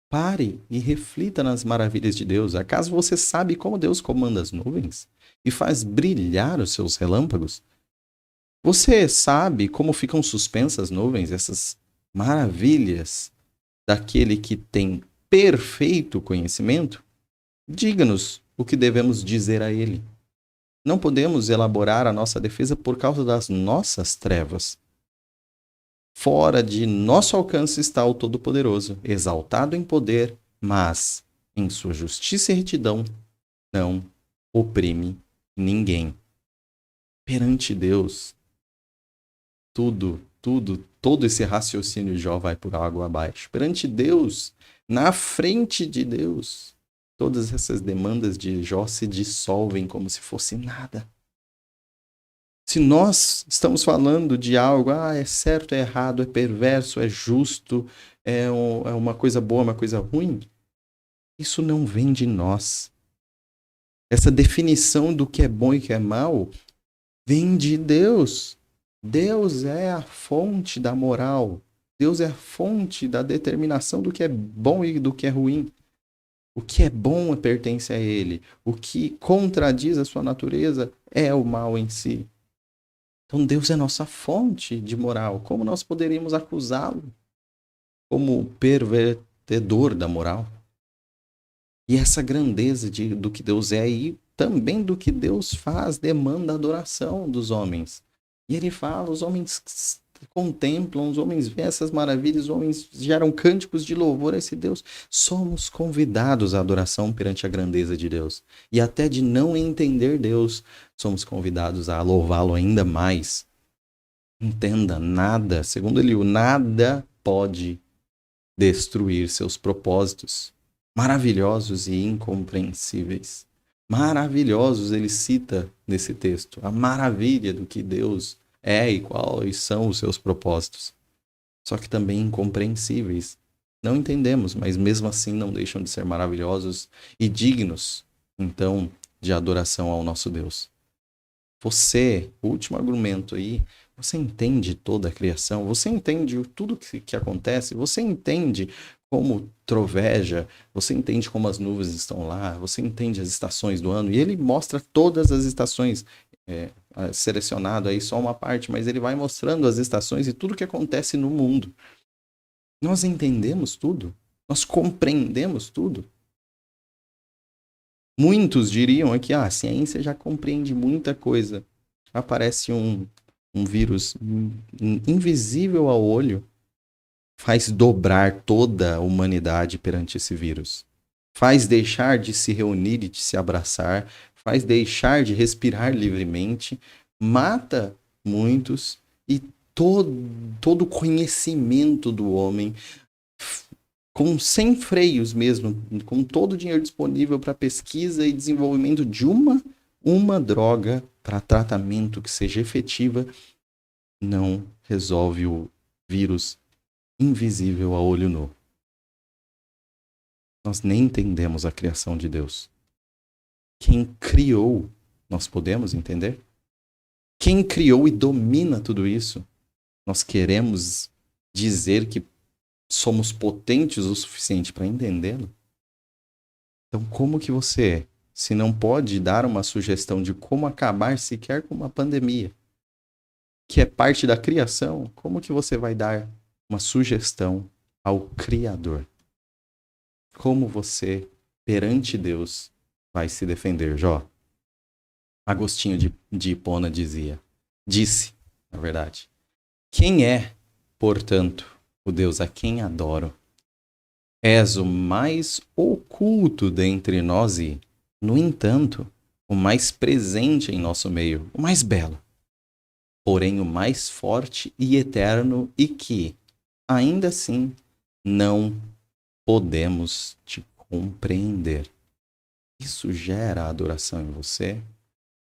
Pare e reflita nas maravilhas de Deus. Acaso você sabe como Deus comanda as nuvens e faz brilhar os seus relâmpagos? Você sabe como ficam suspensas as nuvens, essas maravilhas daquele que tem perfeito conhecimento? Diga-nos o que devemos dizer a ele. Não podemos elaborar a nossa defesa por causa das nossas trevas. Fora de nosso alcance está o Todo-Poderoso, exaltado em poder, mas em sua justiça e retidão não oprime ninguém. Perante Deus, todo esse raciocínio de Jó vai por água abaixo. Perante Deus, na frente de Deus, todas essas demandas de Jó se dissolvem como se fosse nada. Se nós estamos falando de algo, é certo, é errado, é perverso, é justo, é uma coisa boa, uma coisa ruim, isso não vem de nós. Essa definição do que é bom e que é mal vem de Deus. Deus é a fonte da moral. Deus é a fonte da determinação do que é bom e do que é ruim. O que é bom pertence a Ele. O que contradiz a sua natureza é o mal em si. Então Deus é nossa fonte de moral. Como nós poderíamos acusá-lo como pervertedor da moral? E essa grandeza do que Deus é e também do que Deus faz demanda a adoração dos homens. E ele fala, os homens contemplam, os homens veem essas maravilhas, os homens geram cânticos de louvor a esse Deus. Somos convidados à adoração perante a grandeza de Deus. E até de não entender Deus, somos convidados a louvá-lo ainda mais. Entenda, nada, segundo ele, nada pode destruir seus propósitos maravilhosos e incompreensíveis. Maravilhosos, ele cita nesse texto, a maravilha do que Deus é e quais são os seus propósitos. Só que também incompreensíveis. Não entendemos, mas mesmo assim não deixam de ser maravilhosos e dignos, então, de adoração ao nosso Deus. Você, o último argumento aí, você entende toda a criação, você entende tudo que acontece, você entende como troveja, você entende como as nuvens estão lá, você entende as estações do ano, e ele mostra todas as estações, selecionado aí só uma parte, mas ele vai mostrando as estações e tudo que acontece no mundo. Nós entendemos tudo, nós compreendemos tudo. Muitos diriam aqui, a ciência já compreende muita coisa. Aparece um vírus invisível ao olho, faz dobrar toda a humanidade perante esse vírus. Faz deixar de se reunir e de se abraçar, faz deixar de respirar livremente, mata muitos e todo o conhecimento do homem, com sem freios mesmo, com todo o dinheiro disponível para pesquisa e desenvolvimento de uma droga para tratamento que seja efetiva, não resolve o vírus invisível a olho nu. Nós nem entendemos a criação de Deus. Quem criou, nós podemos entender? Quem criou e domina tudo isso? Nós queremos dizer que somos potentes o suficiente para entendê-lo? Então, como que você, se não pode dar uma sugestão de como acabar sequer com uma pandemia, que é parte da criação, como que você vai dar uma sugestão ao Criador? Como você, perante Deus, vai se defender, Jó? Agostinho de Hipona disse, na verdade, quem é, portanto, o Deus a quem adoro? És o mais oculto dentre nós e, no entanto, o mais presente em nosso meio, o mais belo, porém o mais forte e eterno e que, ainda assim, não podemos te compreender. Isso gera adoração em você?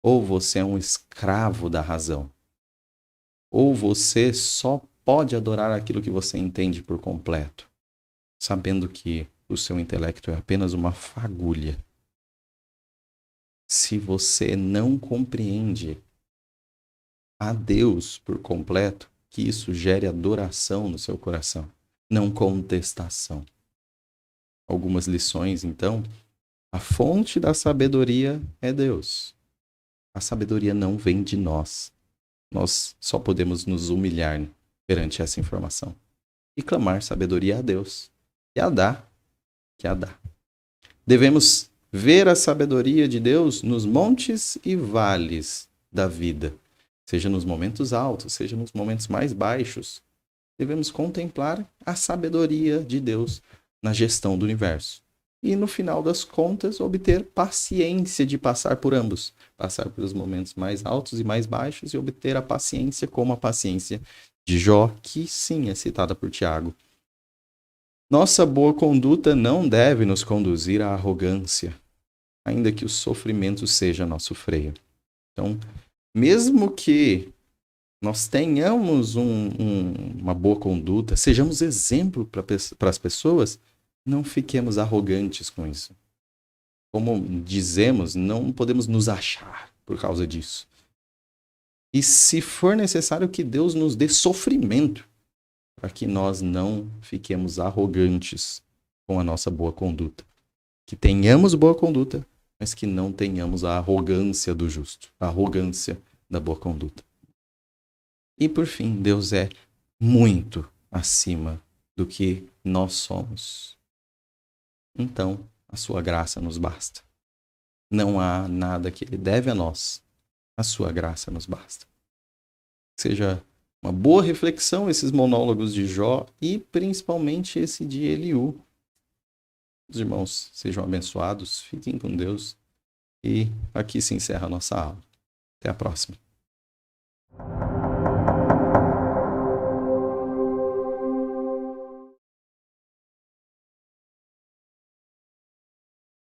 Ou você é um escravo da razão? Ou você só pode adorar aquilo que você entende por completo, sabendo que o seu intelecto é apenas uma fagulha? Se você não compreende a Deus por completo, que isso gere adoração no seu coração, não contestação. Algumas lições, então. A fonte da sabedoria é Deus. A sabedoria não vem de nós. Nós só podemos nos humilhar perante essa informação e clamar sabedoria a Deus, que a dá, que a dá. Devemos ver a sabedoria de Deus nos montes e vales da vida, seja nos momentos altos, seja nos momentos mais baixos. Devemos contemplar a sabedoria de Deus na gestão do universo. E, no final das contas, obter paciência de passar por ambos. Passar pelos momentos mais altos e mais baixos e obter a paciência como a paciência de Jó, que sim é citada por Tiago. Nossa boa conduta não deve nos conduzir à arrogância, ainda que o sofrimento seja nosso freio. Então, mesmo que nós tenhamos uma boa conduta, sejamos exemplo para as pessoas, não fiquemos arrogantes com isso. Como dizemos, não podemos nos achar por causa disso. E se for necessário que Deus nos dê sofrimento, para que nós não fiquemos arrogantes com a nossa boa conduta. Que tenhamos boa conduta, mas que não tenhamos a arrogância do justo, a arrogância da boa conduta. E por fim, Deus é muito acima do que nós somos. Então, a sua graça nos basta. Não há nada que ele deve a nós. A sua graça nos basta. Seja uma boa reflexão esses monólogos de Jó e principalmente esse de Eliú. Os irmãos sejam abençoados, fiquem com Deus e aqui se encerra a nossa aula. Até a próxima.